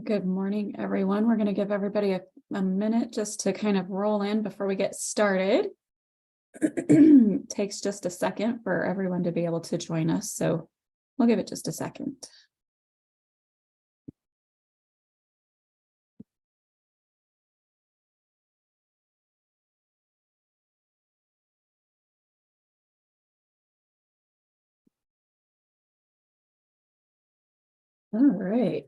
Good morning, everyone. We're going to give everybody a minute just to kind of roll in before we get started. Takes just a second for everyone to be able to join us, so we'll give it just a second. All right.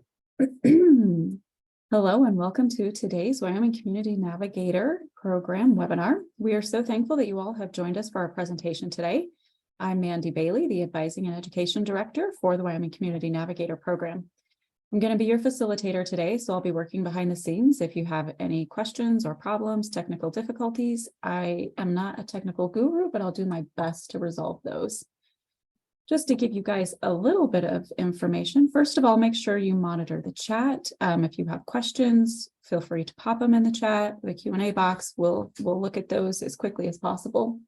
Hello and welcome to today's Wyoming Community Navigator Program webinar. We are so thankful that you all have joined us for our presentation today. I'm Mandy Bailey, the Advising and Education Director for the Wyoming Community Navigator Program. I'm going to be your facilitator today, so I'll be working behind the scenes. If you have any questions or problems, technical difficulties, I am not a technical guru, but I'll do my best to resolve those. Just to give you guys a little bit of information, first of all, make sure you monitor the chat. If you have questions, feel free to pop them in the chat, the Q&A box. We'll look at those as quickly as possible.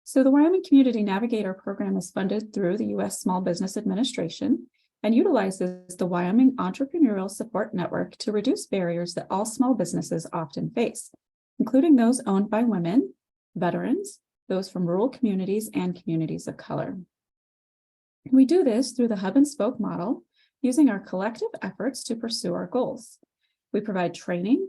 So the Wyoming Community Navigator Program is funded through the U.S. Small Business Administration and utilizes the Wyoming Entrepreneurial Support Network to reduce barriers that all small businesses often face, including those owned by women, veterans, those from rural communities, and communities of color. We do this through the hub and spoke model, using our collective efforts to pursue our goals. We provide training,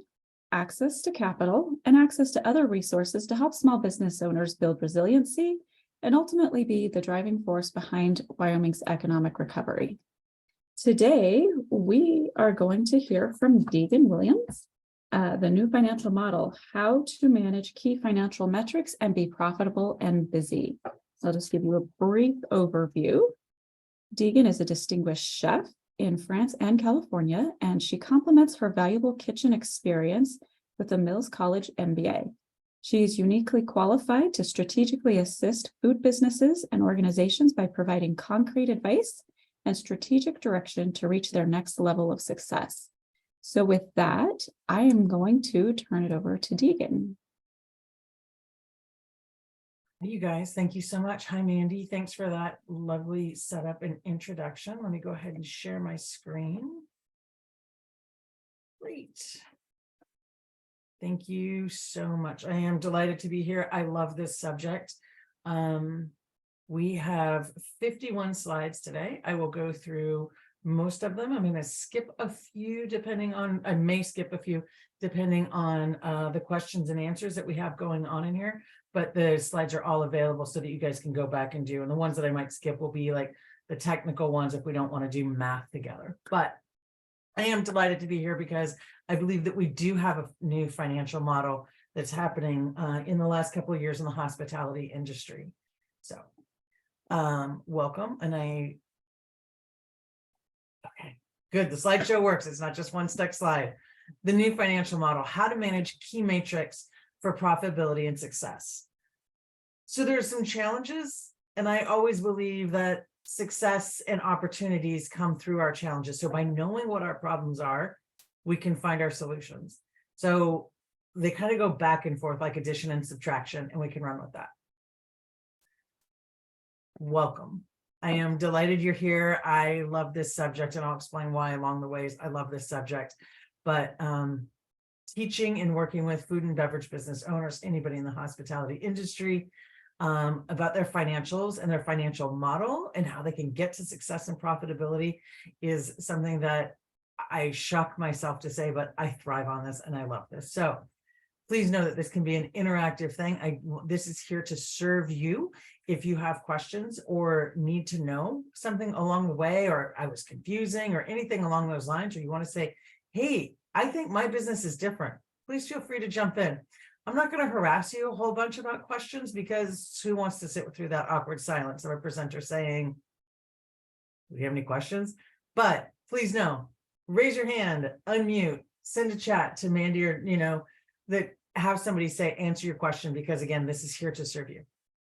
access to capital, and access to other resources to help small business owners build resiliency and ultimately be the driving force behind Wyoming's economic recovery. Today, we are going to hear from Deegan Williams, the new financial model, how to manage key financial metrics and be profitable and busy. So I'll just give you a brief overview. Deegan is a distinguished chef in France and California, and she complements her valuable kitchen experience with a Mills College MBA. She is uniquely qualified to strategically assist food businesses and organizations by providing concrete advice and strategic direction to reach their next level of success. So with that, I am going to turn it over to Deegan. Hey, you guys, thank you so much. Hi, Mandy. Thanks for that lovely setup and introduction. Let me go ahead and share my screen. Great. Thank you so much. I am delighted to be here. I love this subject. We have 51 slides today. I will go through most of them. I'm going to skip a few I may skip a few depending on the questions and answers that we have going on in here, but the slides are all available so that you guys can go back and do. And the ones that I might skip will be like the technical ones if we don't want to do math together. But I am delighted to be here because I believe that we do have a new financial model that's happening in the last couple of years in the hospitality industry. So welcome. And okay, good. The slideshow works. It's not just one stuck slide. The new financial model, how to manage key metrics for profitability and success. So there's some challenges, and I always believe that success and opportunities come through our challenges. So by knowing what our problems are, we can find our solutions. So they kind of go back and forth like addition and subtraction, and we can run with that. Welcome. I am delighted you're here. I love this subject, and I'll explain why along the ways I love this subject. But teaching and working with food and beverage business owners, anybody in the hospitality industry, about their financials and their financial model and how they can get to success and profitability is something that I shock myself to say, but I thrive on this and I love this. So please know that this can be an interactive thing. This is here to serve you. If you have questions or need to know something along the way, or I was confusing or anything along those lines, or you want to say, hey, I think my business is different, please feel free to jump in. I'm not going to harass you a whole bunch about questions because who wants to sit through that awkward silence of a presenter saying, do you have any questions? But please know, raise your hand, unmute, send a chat to Mandy or, that have somebody say, answer your question, because again, this is here to serve you.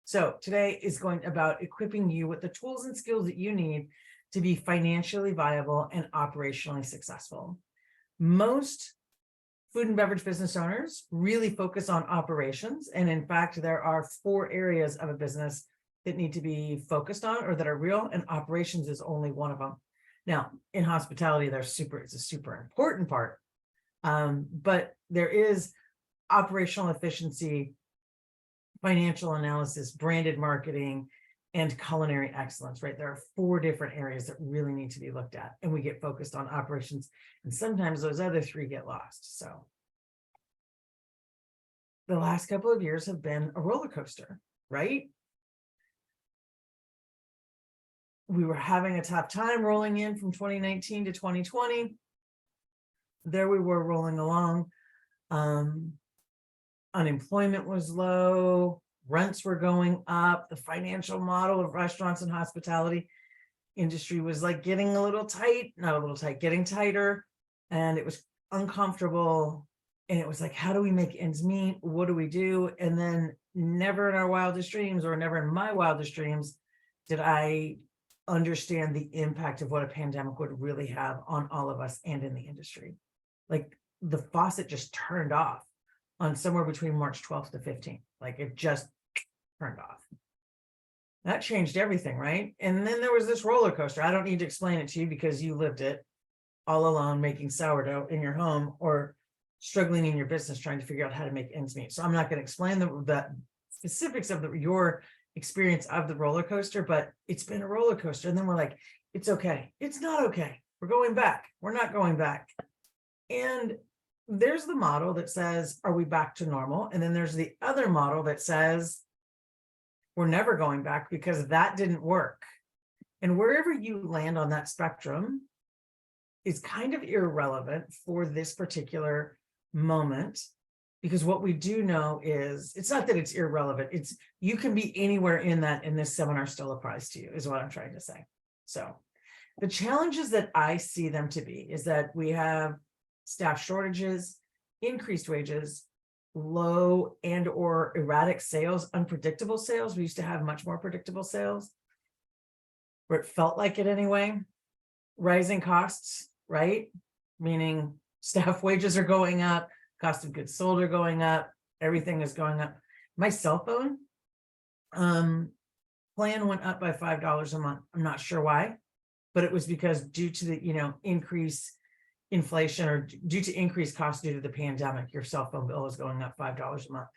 So today is going about equipping you with the tools and skills that you need to be financially viable and operationally successful. Most food and beverage business owners really focus on operations. And in fact, there are 4 areas of a business that need to be focused on or that are real, and operations is only one of them. Now, in hospitality, it's a super important part. But there is operational efficiency, financial analysis, branded marketing, and culinary excellence, right? There are 4 different areas that really need to be looked at, and we get focused on operations, and sometimes those other 3 get lost. So the last couple of years have been a roller coaster, right? We were having a tough time rolling in from 2019 to 2020. There we were rolling along. Unemployment was low, rents were going up, the financial model of restaurants and hospitality industry was like getting a little tight, not a little tight, getting tighter, and it was uncomfortable. And it was like, how do we make ends meet? What do we do? And then never in our wildest dreams, or never in my wildest dreams, did I understand the impact of what a pandemic would really have on all of us and in the industry. Like the faucet just turned off on somewhere between March 12th to 15th. Like it just turned off. That changed everything, right? And then there was this roller coaster. I don't need to explain it to you because you lived it all alone, making sourdough in your home or struggling in your business, trying to figure out how to make ends meet. So I'm not going to explain the specifics of your experience of the roller coaster, but it's been a roller coaster. And then we're like, it's okay. It's not okay. We're going back. We're not going back. And there's the model that says, are we back to normal? And then there's the other model that says, we're never going back because that didn't work. And wherever you land on that spectrum is kind of irrelevant for this particular moment, because what we do know is, it's not that it's irrelevant, it's you can be anywhere in that, and this seminar still applies to you, is what I'm trying to say. So the challenges that I see them to be is that we have staff shortages, increased wages, low and or erratic sales, unpredictable sales. We used to have much more predictable sales, or it felt like it anyway. Rising costs, right? Meaning staff wages are going up, cost of goods sold are going up, everything is going up. My cell phone plan went up by $5 a month. I'm not sure why, but it was because due to the increase inflation, or due to increased costs due to the pandemic, your cell phone bill is going up $5 a month.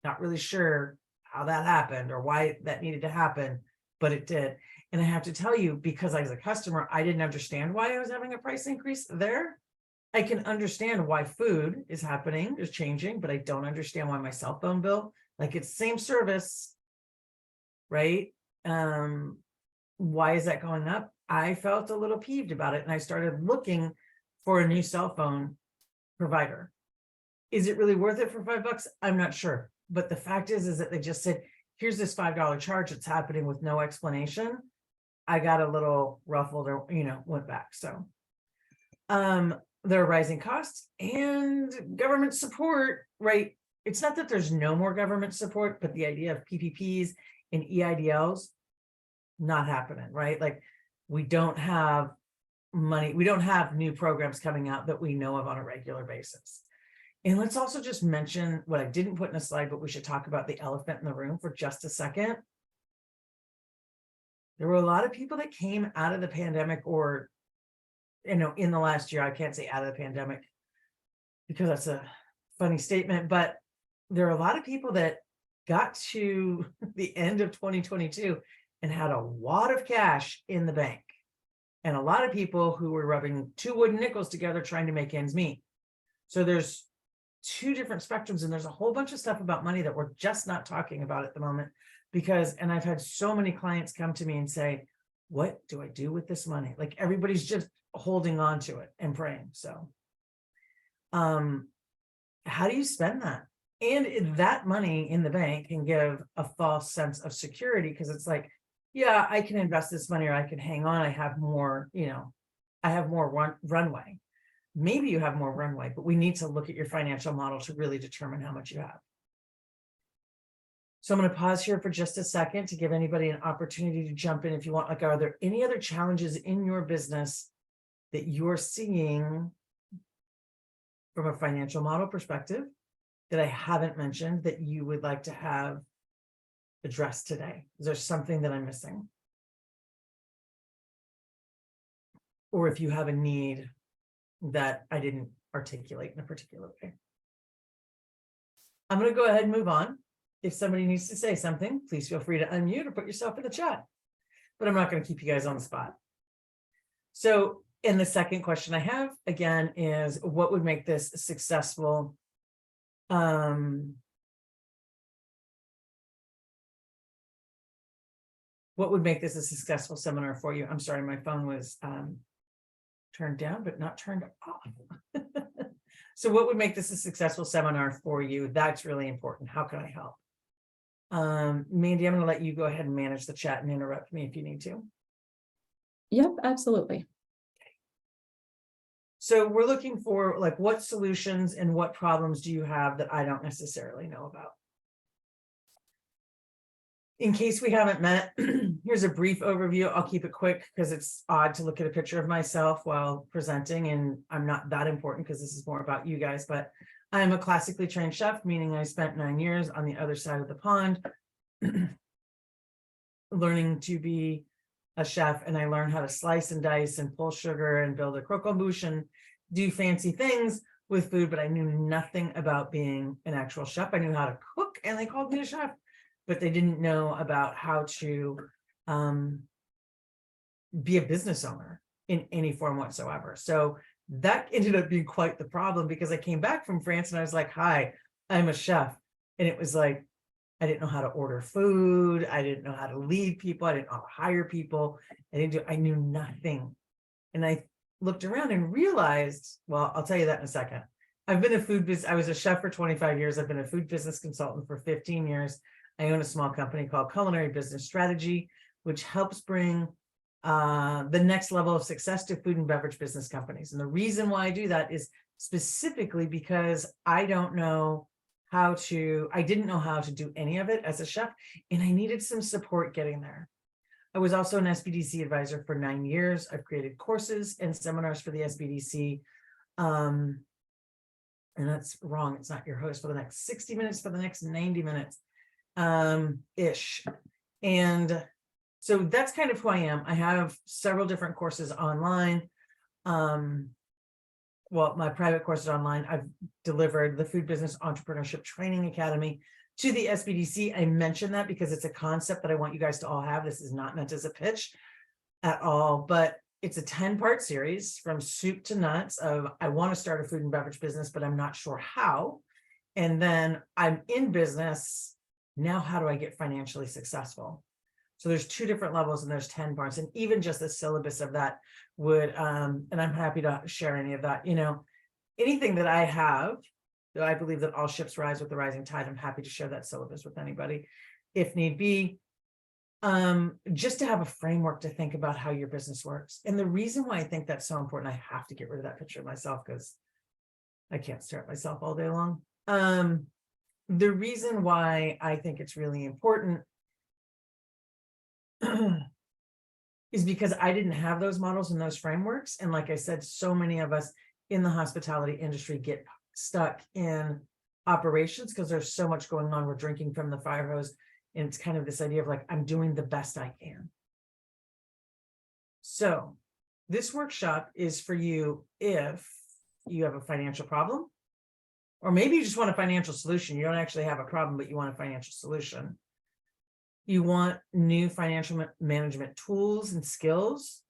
Not really sure how that happened or why that needed to happen, but it did. And I have to tell you, because as a customer, I didn't understand why I was having a price increase there. I can understand why food is happening, is changing, but I don't understand why my cell phone bill, like it's same service, right? Why is that going up? I felt a little peeved about it, and I started looking for a new cell phone provider. Is it really worth it for $5? I'm not sure. But the fact is that they just said, here's this $5 charge. It's happening with no explanation. I got a little ruffled, or, went back. So there are rising costs and government support, right? It's not that there's no more government support, but the idea of PPPs and EIDLs, not happening, right? Like we don't have money. We don't have new programs coming out that we know of on a regular basis. And let's also just mention what I didn't put in a slide, but we should talk about the elephant in the room for just a second. There were a lot of people that came out of the pandemic, or, in the last year. I can't say out of the pandemic because that's a funny statement, but there are a lot of people that got to the end of 2022 and had a lot of cash in the bank, and a lot of people who were rubbing 2 wooden nickels together trying to make ends meet. So there's 2 different spectrums, and there's a whole bunch of stuff about money that we're just not talking about at the moment, because, and I've had so many clients come to me and say, what do I do with this money? Like everybody's just holding on to it and praying. So how do you spend that? And that money in the bank can give a false sense of security, because it's like, yeah, I can invest this money, or I can hang on. I have more, I have more runway. Maybe you have more runway, but we need to look at your financial model to really determine how much you have. So I'm going to pause here for just a second to give anybody an opportunity to jump in if you want. Like, are there any other challenges in your business that you're seeing from a financial model perspective that I haven't mentioned that you would like to have addressed today? Is there something that I'm missing? or if you have a need that I didn't articulate in a particular way. I'm going to go ahead and move on. If somebody needs to say something, please feel free to unmute or put yourself in the chat, but I'm not going to keep you guys on the spot. So, and the second question I have again is, what would make this successful? What would make this a successful seminar for you? I'm sorry, my phone was turned down, but not turned off. So what would make this a successful seminar for you? That's really important. How can I help? Mandy, I'm going to let you go ahead and manage the chat and interrupt me if you need to. Yep, absolutely. So we're looking for like, what solutions and what problems do you have that I don't necessarily know about? In case we haven't met, here's a brief overview. I'll keep it quick because it's odd to look at a picture of myself while presenting, and I'm not that important because this is more about you guys, but I'm a classically trained chef, meaning I spent 9 years on the other side of the pond learning to be a chef, and I learned how to slice and dice and pull sugar and build a croquembouche bouche and do fancy things with food, but I knew nothing about being an actual chef. I knew how to cook and they called me a chef, but they didn't know about how to be a business owner in any form whatsoever. So that ended up being quite the problem, because I came back from France and I was like, hi, I'm a chef. And it was like, I didn't know how to order food. I didn't know how to lead people. I didn't know how to hire people. I knew nothing. And I looked around and realized, well, I'll tell you that in a second. I've been I was a chef for 25 years. I've been a food business consultant for 15 years. I own a small company called Culinary Business Strategy, which helps bring the next level of success to food and beverage business companies. And the reason why I do that is specifically because I didn't know how to do any of it as a chef, and I needed some support getting there. I was also an SBDC advisor for 9 years. I've created courses and seminars for the SBDC. And that's wrong. It's not your host for the next 60 minutes, for the next 90 minutes ish. And so that's kind of who I am. I have several different courses online. Well, my private courses online. I've delivered the Food Business Entrepreneurship Training Academy to the SBDC. I mentioned that because it's a concept that I want you guys to all have. This is not meant as a pitch at all, but it's a 10-part series from soup to nuts of, I want to start a food and beverage business, but I'm not sure how. And then I'm in business. Now, how do I get financially successful? So there's 2 different levels and there's 10 parts, and even just the syllabus of that would, and I'm happy to share any of that, anything that I have, that I believe that all ships rise with the rising tide. I'm happy to share that syllabus with anybody if need be, just to have a framework to think about how your business works. And the reason why I think that's so important, I have to get rid of that picture of myself because I can't stare at myself all day long. The reason why I think it's really important is because I didn't have those models and those frameworks. And like I said, so many of us in the hospitality industry get stuck in operations because there's so much going on. We're drinking from the fire hose. And it's kind of this idea of like, I'm doing the best I can. So this workshop is for you if you have a financial problem, or maybe you just want a financial solution. You don't actually have a problem, but you want a financial solution. You want new financial management tools and skills.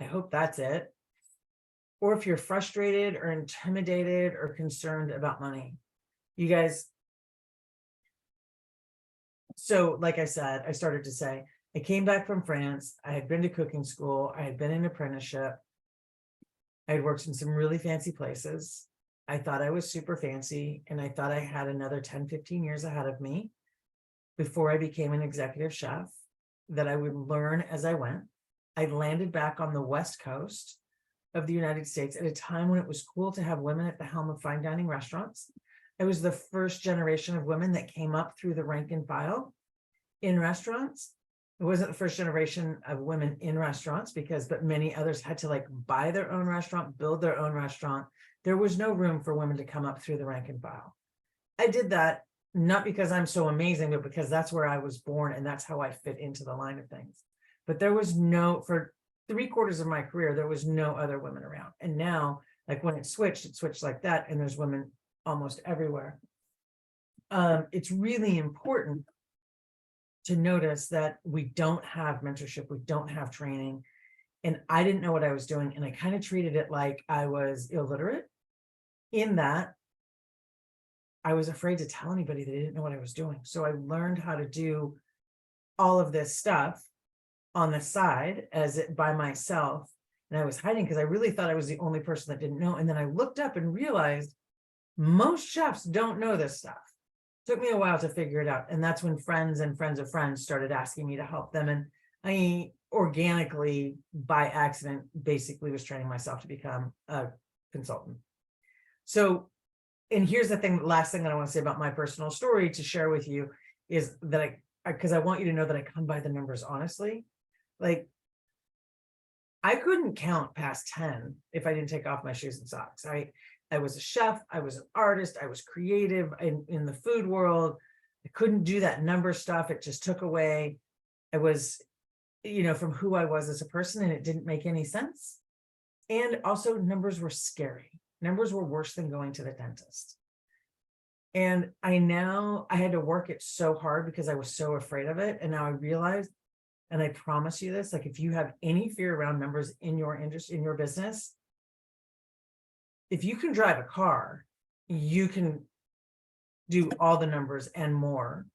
I hope that's it. Or if you're frustrated or intimidated or concerned about money, you guys. So like I said, I started to say, I came back from France. I had been to cooking school. I had been in apprenticeship. I had worked in some really fancy places. I thought I was super fancy, and I thought I had another 10, 15 years ahead of me before I became an executive chef, that I would learn as I went. I landed back on the West Coast of the United States at a time when it was cool to have women at the helm of fine dining restaurants. I was the first generation of women that came up through the rank and file in restaurants. It wasn't the first generation of women in restaurants but many others had to like buy their own restaurant, build their own restaurant. There was no room for women to come up through the rank and file. I did that not because I'm so amazing, but because that's where I was born and that's how I fit into the line of things. But there was for 3/4 of my career, there was no other women around. And now, like when it switched like that, and there's women almost everywhere. It's really important to notice that we don't have mentorship, we don't have training. And I didn't know what I was doing. And I kind of treated it like I was illiterate, in that I was afraid to tell anybody that I didn't know what I was doing. So I learned how to do all of this stuff on the side by myself. And I was hiding because I really thought I was the only person that didn't know. And then I looked up and realized most chefs don't know this stuff. Took me a while to figure it out. And that's when friends and friends of friends started asking me to help them. And I organically, by accident, basically was training myself to become a consultant. So, and here's the thing, the last thing that I want to say about my personal story to share with you is that because I want you to know that I come by the numbers honestly. Like, I couldn't count past 10 if I didn't take off my shoes and socks. I was a chef, I was an artist, I was creative in the food world. I couldn't do that number stuff. It just took away. I was, from who I was as a person, and it didn't make any sense. And also numbers were scary. Numbers were worse than going to the dentist. And I had to work it so hard because I was so afraid of it. And now I realized, and I promise you this, like if you have any fear around numbers in your industry, in your business, if you can drive a car, you can do all the numbers and more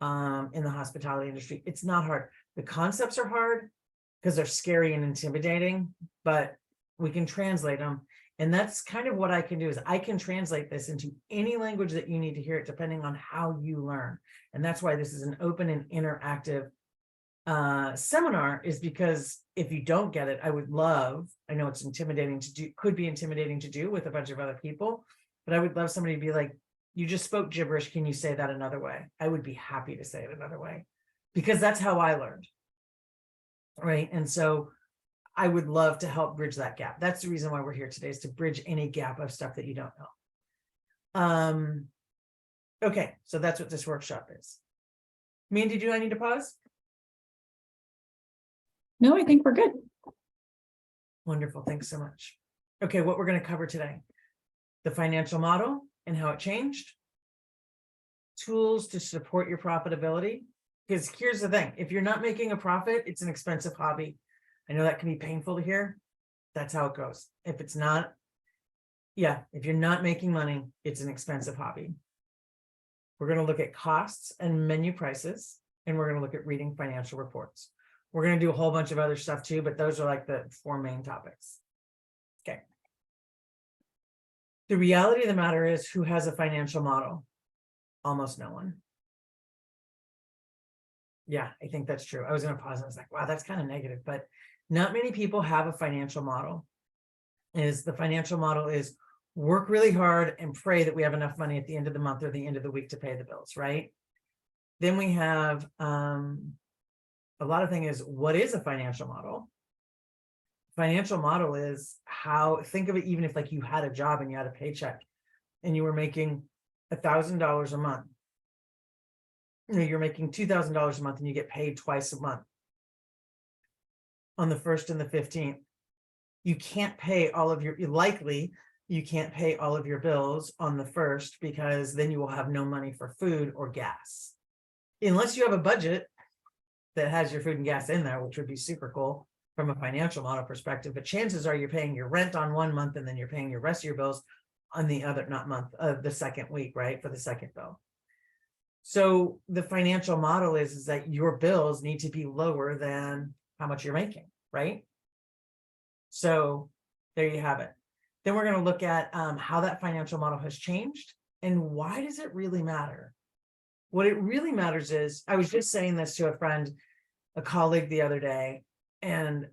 in the hospitality industry. It's not hard. The concepts are hard because they're scary and intimidating, but we can translate them. And that's kind of what I can do, is I can translate this into any language that you need to hear it, depending on how you learn. And that's why this is an open and interactive seminar, is because if you don't get it, I know it's intimidating to do, could be intimidating to do with a bunch of other people, but I would love somebody to be like, you just spoke gibberish. Can you say that another way? I would be happy to say it another way, because that's how I learned. Right. And so I would love to help bridge that gap. That's the reason why we're here today, is to bridge any gap of stuff that you don't know. Okay. So that's what this workshop is. Mandy, do I need to pause? No, I think we're good. Wonderful. Thanks so much. Okay. What we're going to cover today: the financial model and how it changed, tools to support your profitability. Because here's the thing, if you're not making a profit, it's an expensive hobby. I know that can be painful to hear. That's how it goes. If it's not, if you're not making money, it's an expensive hobby. We're going to look at costs and menu prices, and we're going to look at reading financial reports. We're going to do a whole bunch of other stuff too, but those are like the 4 main topics. Okay. The reality of the matter is, who has a financial model? Almost no one. Yeah, I think that's true. I was going to pause and I was like, wow, that's kind of negative, but not many people have a financial model. The financial model is work really hard and pray that we have enough money at the end of the month or the end of the week to pay the bills, right? Then we have a lot of things. What is a financial model? Financial model is think of it, even if like you had a job and you had a paycheck and you were making $1,000 a month. You're making $2,000 a month and you get paid twice a month, on the 1st and the 15th. You can't pay all of you can't pay all of your bills on the 1st, because then you will have no money for food or gas. Unless you have a budget that has your food and gas in there, which would be super cool from a financial model perspective. But chances are you're paying your rent on one month and then you're paying your rest of your bills on the other, the second week, right? For the second bill. So the financial model is that your bills need to be lower than how much you're making, right? So there you have it. Then we're going to look at how that financial model has changed and why does it really matter? What it really matters is, I was just saying this to a colleague the other day, and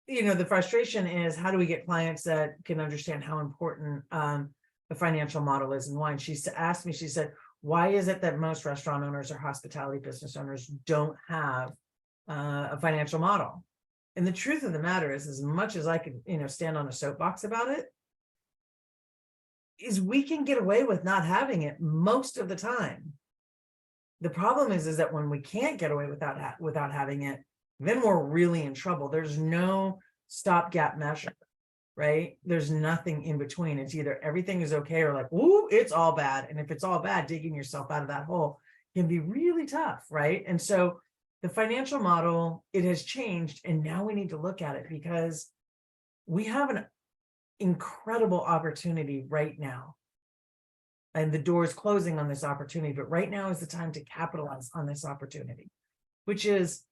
the frustration is, how do we get clients that can understand how important the financial model is and why? And she asked me, she said, why is it that most restaurant owners or hospitality business owners don't have a financial model? And the truth of the matter is, as much as I can, stand on a soapbox about it, is we can get away with not having it most of the time. The problem is that when we can't get away without having it, then we're really in trouble. There's no stopgap measure, right? There's nothing in between. It's either everything is okay or like, ooh, it's all bad. And if it's all bad, digging yourself out of that hole can be really tough, right? And so the financial model, it has changed, and now we need to look at it because we have an incredible opportunity right now. And the door is closing on this opportunity, but right now is the time to capitalize on this opportunity, which is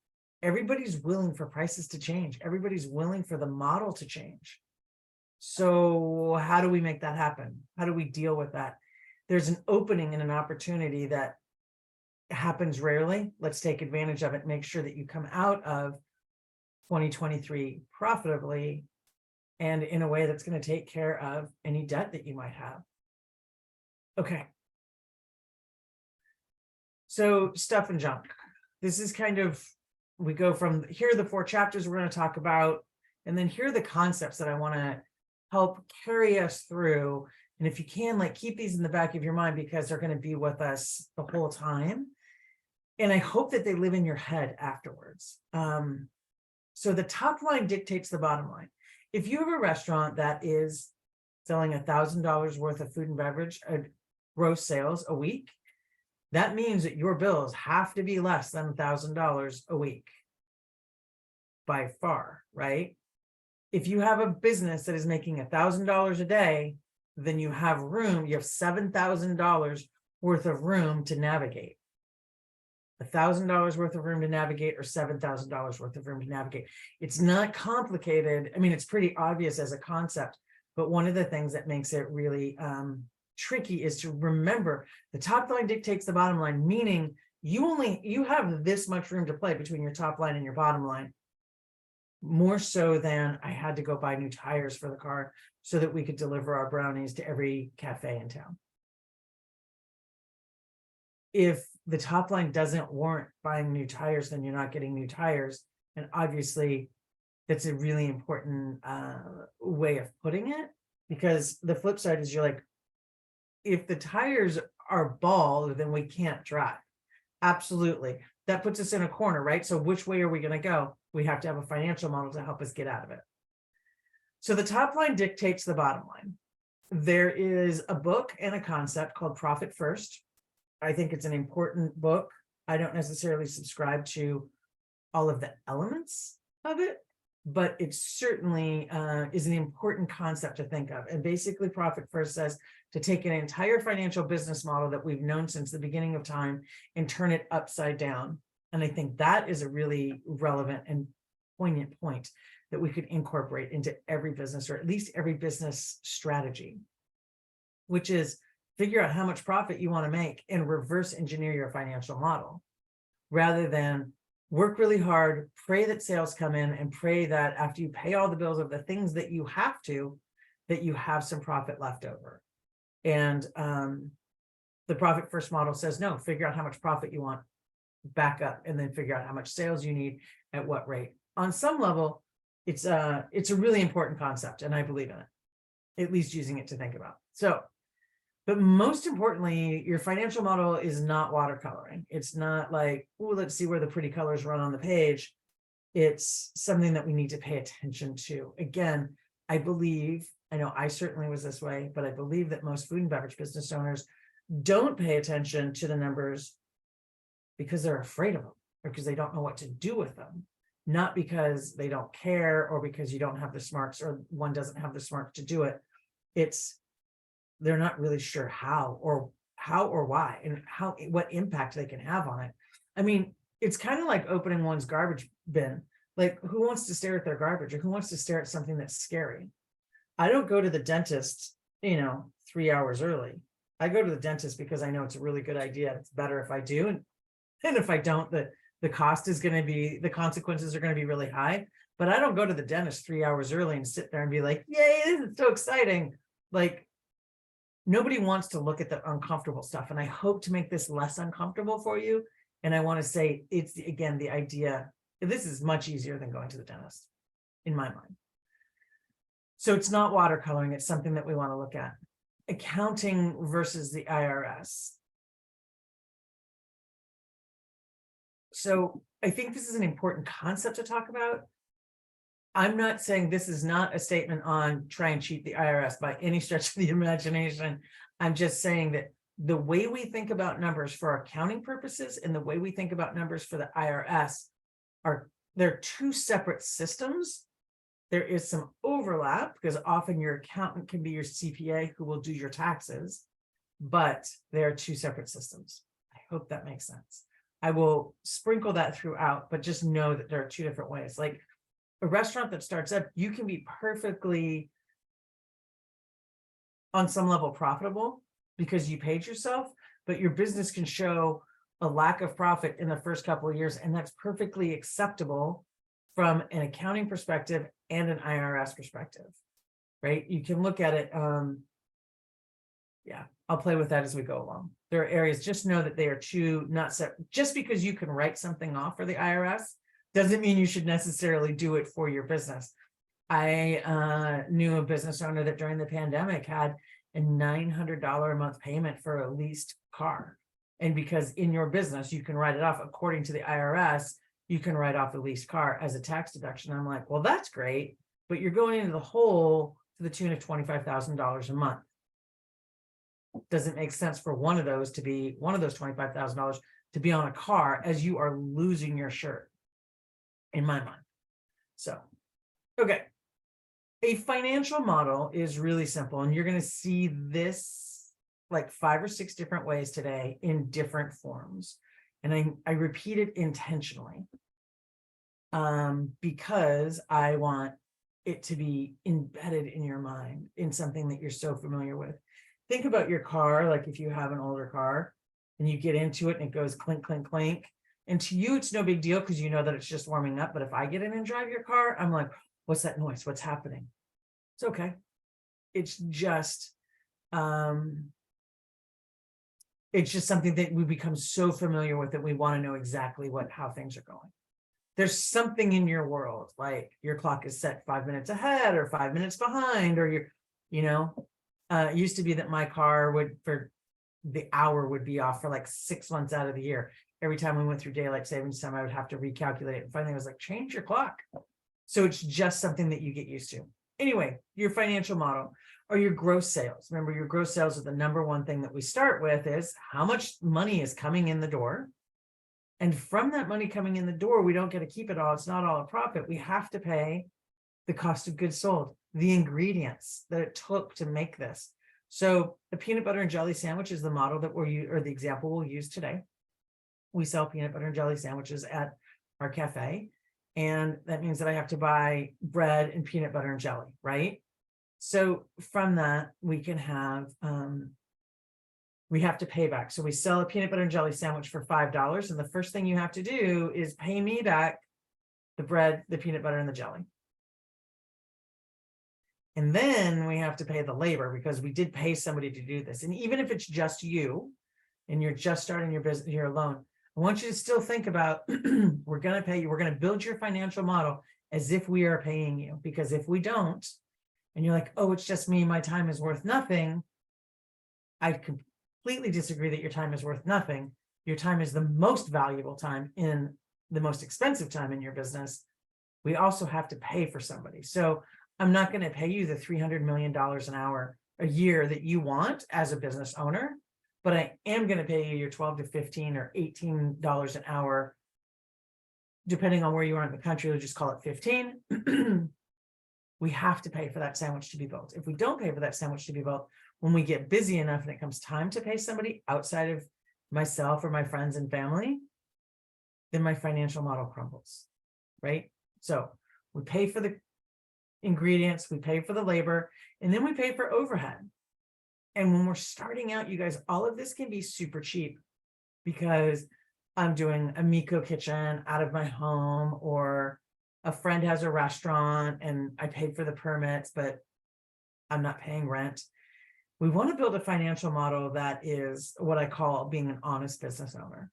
everybody's willing for prices to change. Everybody's willing for the model to change. So how do we make that happen? How do we deal with that? There's an opening and an opportunity that happens rarely. Let's take advantage of it. Make sure that you come out of 2023 profitably and in a way that's going to take care of any debt that you might have. Okay. So stuff and junk. This is kind of, we go from here are the 4 chapters we're going to talk about, and then here are the concepts that I want to help carry us through. And if you can, like, keep these in the back of your mind because they're going to be with us the whole time. And I hope that they live in your head afterwards. So the top line dictates the bottom line. If you have a restaurant that is selling $1,000 worth of food and beverage, gross sales a week, that means that your bills have to be less than $1,000 a week by far, right? If you have a business that is making $1,000 a day, then you have room, you have $7,000 worth of room to navigate. $1,000 worth of room to navigate or $7,000 worth of room to navigate. It's not complicated. I mean, it's pretty obvious as a concept, but one of the things that makes it really tricky is to remember the top line dictates the bottom line, meaning you have this much room to play between your top line and your bottom line, more so than I had to go buy new tires for the car so that we could deliver our brownies to every cafe in town. If the top line doesn't warrant buying new tires, then you're not getting new tires. And obviously that's a really important way of putting it, because the flip side is you're like, if the tires are bald, then we can't drive. Absolutely. That puts us in a corner, right? So which way are we going to go? We have to have a financial model to help us get out of it. So the top line dictates the bottom line. There is a book and a concept called Profit First. I think it's an important book. I don't necessarily subscribe to all of the elements of it, but it certainly is an important concept to think of. And basically Profit First says to take an entire financial business model that we've known since the beginning of time and turn it upside down. And I think that is a really relevant and poignant point that we could incorporate into every business, or at least every business strategy, which is figure out how much profit you want to make and reverse engineer your financial model, rather than work really hard, pray that sales come in, and pray that after you pay all the bills of the things that you have to, that you have some profit left over. And the Profit First model says, no, figure out how much profit you want, back up, and then figure out how much sales you need at what rate. On some level, it's a really important concept, and I believe in it, at least using it to think about. So, but most importantly, your financial model is not watercoloring. It's not like, oh, let's see where the pretty colors run on the page. It's something that we need to pay attention to. Again, I believe, I know I certainly was this way, but I believe that most food and beverage business owners don't pay attention to the numbers because they're afraid of them, or because they don't know what to do with them. Not because they don't care, or because you don't have the smarts, or one doesn't have the smarts to do it. It's they're not really sure how or why, and what impact they can have on it. I mean, it's kind of like opening one's garbage bin. Like, who wants to stare at their garbage, or who wants to stare at something that's scary? I don't go to the dentist, 3 hours early. I go to the dentist because I know it's a really good idea. It's better if I do. And if I don't, the cost is going to be, the consequences are going to be really high. But I don't go to the dentist 3 hours early and sit there and be like, yay, this is so exciting. Like, nobody wants to look at the uncomfortable stuff. And I hope to make this less uncomfortable for you. And I want to say it's, again, the idea, this is much easier than going to the dentist, in my mind. So it's not watercoloring. It's something that we want to look at. Accounting versus the IRS. So I think this is an important concept to talk about. I'm not saying this is not a statement on try and cheat the IRS by any stretch of the imagination. I'm just saying that the way we think about numbers for accounting purposes and the way we think about numbers for the IRS they're two separate systems. There is some overlap because often your accountant can be your CPA who will do your taxes, but they're two separate systems. I hope that makes sense. I will sprinkle that throughout, but just know that there are two different ways. Like a restaurant that starts up, you can be perfectly on some level profitable because you paid yourself, but your business can show a lack of profit in the first couple of years, and that's perfectly acceptable from an accounting perspective and an IRS perspective, right? You can look at it. Yeah, I'll play with that as we go along. There are areas, just know that they are two, not set. Just because you can write something off for the IRS doesn't mean you should necessarily do it for your business. I knew a business owner that during the pandemic had a $900 a month payment for a leased car. And because in your business, you can write it off according to the IRS, you can write off a leased car as a tax deduction. I'm like, well, that's great, but you're going into the hole to the tune of $25,000 a month. Doesn't make sense for one of those $25,000 to be on a car as you are losing your shirt, in my mind. So, okay. A financial model is really simple, and you're going to see this like 5 or 6 different ways today in different forms. And I repeat it intentionally because I want it to be embedded in your mind in something that you're so familiar with. Think about your car, like if you have an older car and you get into it and it goes clink, clink, clink. And to you, it's no big deal because you know that it's just warming up. But if I get in and drive your car, I'm like, what's that noise? What's happening? It's okay. It's just something that we become so familiar with that we want to know exactly how things are going. There's something in your world, like your clock is set 5 minutes ahead or 5 minutes behind, or it used to be that my car the hour would be off for like 6 months out of the year. Every time we went through daylight savings time, I would have to recalculate it. And finally I was like, change your clock. So it's just something that you get used to. Anyway, your financial model or your gross sales. Remember, your gross sales are the number one thing that we start with is how much money is coming in the door. And from that money coming in the door, we don't get to keep it all. It's not all a profit. We have to pay the cost of goods sold, the ingredients that it took to make this. So the peanut butter and jelly sandwich is the model that or the example we'll use today. We sell peanut butter and jelly sandwiches at our cafe. And that means that I have to buy bread and peanut butter and jelly, right? So from that, we can have, we have to pay back. So we sell a peanut butter and jelly sandwich for $5. And the first thing you have to do is pay me back the bread, the peanut butter, and the jelly. And then we have to pay the labor because we did pay somebody to do this. And even if it's just you and you're just starting your business, you're alone, I want you to still think about, we're going to pay you. We're going to build your financial model as if we are paying you, because if we don't, and you're like, oh, it's just me, my time is worth nothing. I completely disagree that your time is worth nothing. Your time is the most valuable time in the most expensive time in your business. We also have to pay for somebody. So I'm not going to pay you the $300 million a year that you want as a business owner, but I am going to pay you your $12 to $15 or $18 an hour, depending on where you are in the country. We'll just call it 15. We have to pay for that sandwich to be built. If we don't pay for that sandwich to be built, when we get busy enough and it comes time to pay somebody outside of myself or my friends and family, then my financial model crumbles, right? So we pay for the ingredients, we pay for the labor, and then we pay for overhead. And when we're starting out, you guys, all of this can be super cheap because I'm doing a Miko kitchen out of my home, or a friend has a restaurant and I paid for the permits, but I'm not paying rent. We want to build a financial model that is what I call being an honest business owner.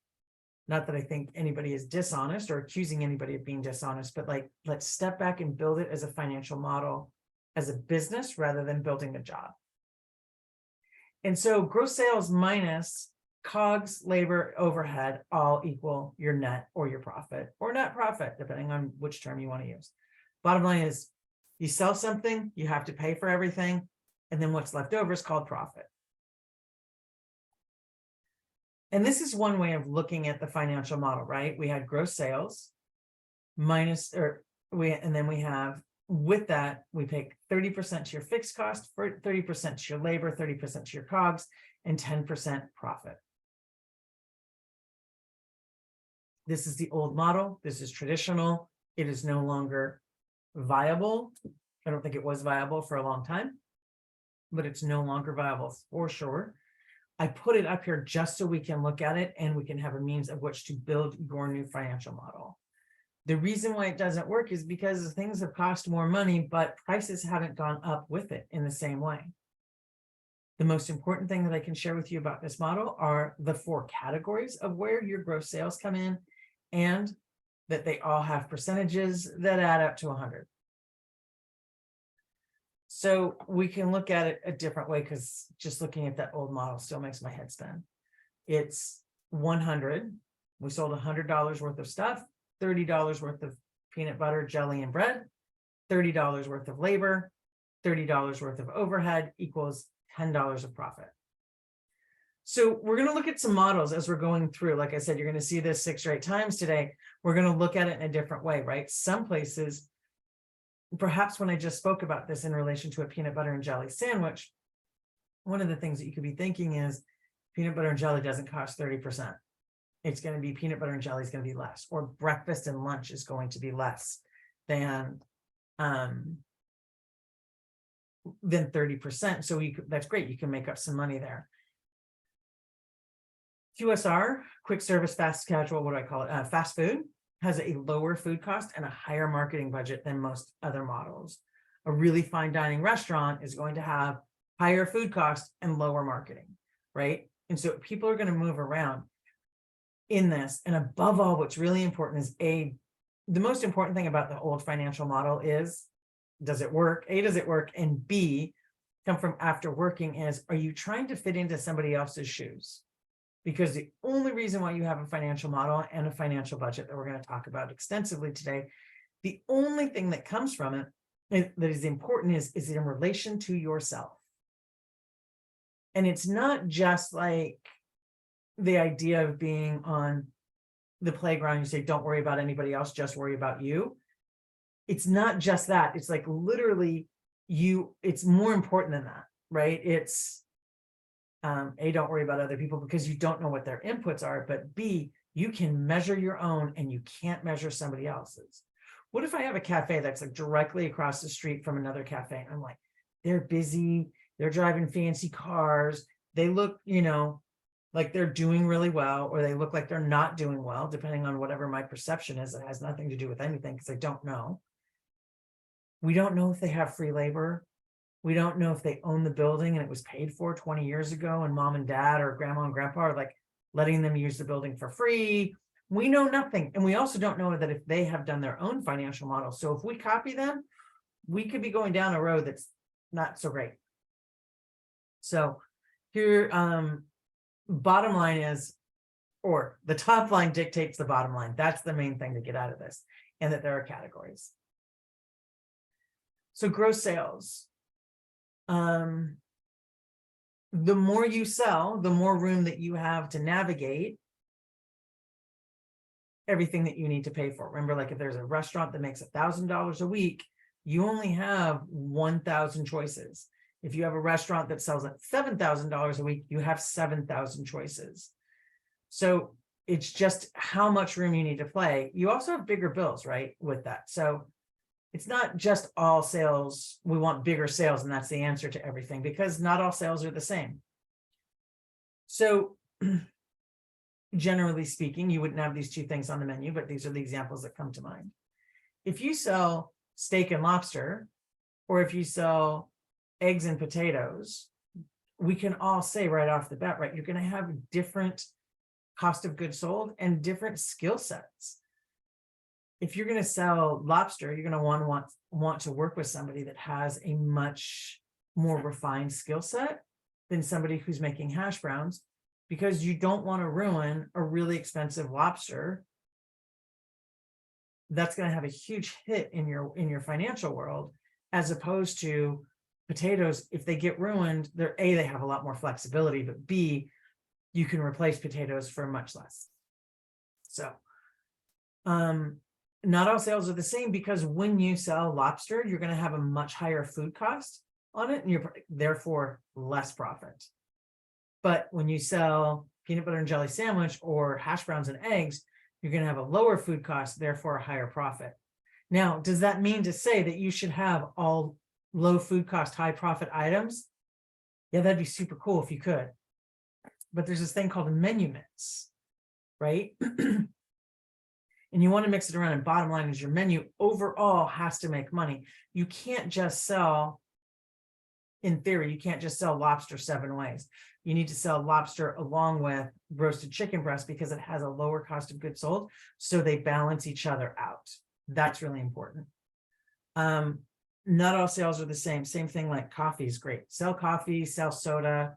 Not that I think anybody is dishonest or accusing anybody of being dishonest, but like, let's step back and build it as a financial model, as a business rather than building a job. And so gross sales minus COGS, labor, overhead, all equal your net or your profit or net profit, depending on which term you want to use. Bottom line is you sell something, you have to pay for everything, and then what's left over is called profit. And this is one way of looking at the financial model, right? We had gross sales minus, and then we have, with that, we take 30% to your fixed cost, 30% to your labor, 30% to your COGS, and 10% profit. This is the old model. This is traditional. It is no longer viable. I don't think it was viable for a long time, but it's no longer viable for sure. I put it up here just so we can look at it and we can have a means of which to build your new financial model. The reason why it doesn't work is because things have cost more money, but prices haven't gone up with it in the same way. The most important thing that I can share with you about this model are the 4 categories of where your gross sales come in, and that they all have percentages that add up to 100. So we can look at it a different way, because just looking at that old model still makes my head spin. It's 100. We sold $100 worth of stuff, $30 worth of peanut butter, jelly, and bread, $30 worth of labor, $30 worth of overhead equals $10 of profit. So we're going to look at some models as we're going through. Like I said, you're going to see this 6 or 8 times today. We're going to look at it in a different way, right? Some places, perhaps when I just spoke about this in relation to a peanut butter and jelly sandwich, one of the things that you could be thinking is peanut butter and jelly doesn't cost 30%. It's going to be peanut butter and jelly is going to be less, or breakfast and lunch is going to be less than 30%. So that's great. You can make up some money there. QSR, quick service, fast casual, what do I call it? Fast food has a lower food cost and a higher marketing budget than most other models. A really fine dining restaurant is going to have higher food costs and lower marketing, right? And so people are going to move around in this. And above all, what's really important is the most important thing about the old financial model is, does it work? A, does it work? And B, come from after working is, are you trying to fit into somebody else's shoes? Because the only reason why you have a financial model and a financial budget that we're going to talk about extensively today, the only thing that comes from it that is important is in relation to yourself. And it's not just like the idea of being on the playground, you say, don't worry about anybody else, just worry about you. It's not just that. It's like literally it's more important than that, right? It's A, don't worry about other people because you don't know what their inputs are, but B, you can measure your own and you can't measure somebody else's. What if I have a cafe that's like directly across the street from another cafe? And I'm like, they're busy, they're driving fancy cars, they look, like they're doing really well, or they look like they're not doing well, depending on whatever my perception is. It has nothing to do with anything because I don't know. We don't know if they have free labor. We don't know if they own the building and it was paid for 20 years ago and mom and dad or grandma and grandpa are like letting them use the building for free. We know nothing. And we also don't know that if they have done their own financial model. So if we copy them, we could be going down a road that's not so great. So here, bottom line is, or the top line dictates the bottom line. That's the main thing to get out of this, and that there are categories. So gross sales. The more you sell, the more room that you have to navigate everything that you need to pay for. Remember, like if there's a restaurant that makes $1,000 a week, you only have 1,000 choices. If you have a restaurant that sells at $7,000 a week, you have 7,000 choices. So it's just how much room you need to play. You also have bigger bills, right, with that. So it's not just all sales. We want bigger sales, and that's the answer to everything, because not all sales are the same. So generally speaking, you wouldn't have these 2 things on the menu, but these are the examples that come to mind. If you sell steak and lobster, or if you sell eggs and potatoes, we can all say right off the bat, right, you're going to have different cost of goods sold and different skill sets. If you're going to sell lobster, you're going to want to work with somebody that has a much more refined skill set than somebody who's making hash browns, because you don't want to ruin a really expensive lobster. That's going to have a huge hit in your financial world, as opposed to potatoes. If they get ruined, they have a lot more flexibility, but B, you can replace potatoes for much less. So, not all sales are the same, because when you sell lobster, you're going to have a much higher food cost on it, and you're therefore less profit. But when you sell peanut butter and jelly sandwich or hash browns and eggs, you're going to have a lower food cost, therefore a higher profit. Now, does that mean to say that you should have all low food cost, high profit items? Yeah, that'd be super cool if you could. But there's this thing called a menu mix, right? And you want to mix it around, and bottom line is your menu overall has to make money. You can't just sell, in theory, you can't just sell lobster 7 ways. You need to sell lobster along with roasted chicken breast, because it has a lower cost of goods sold. So they balance each other out. That's really important. Not all sales are the same. Same thing like coffee is great. Sell coffee, sell soda.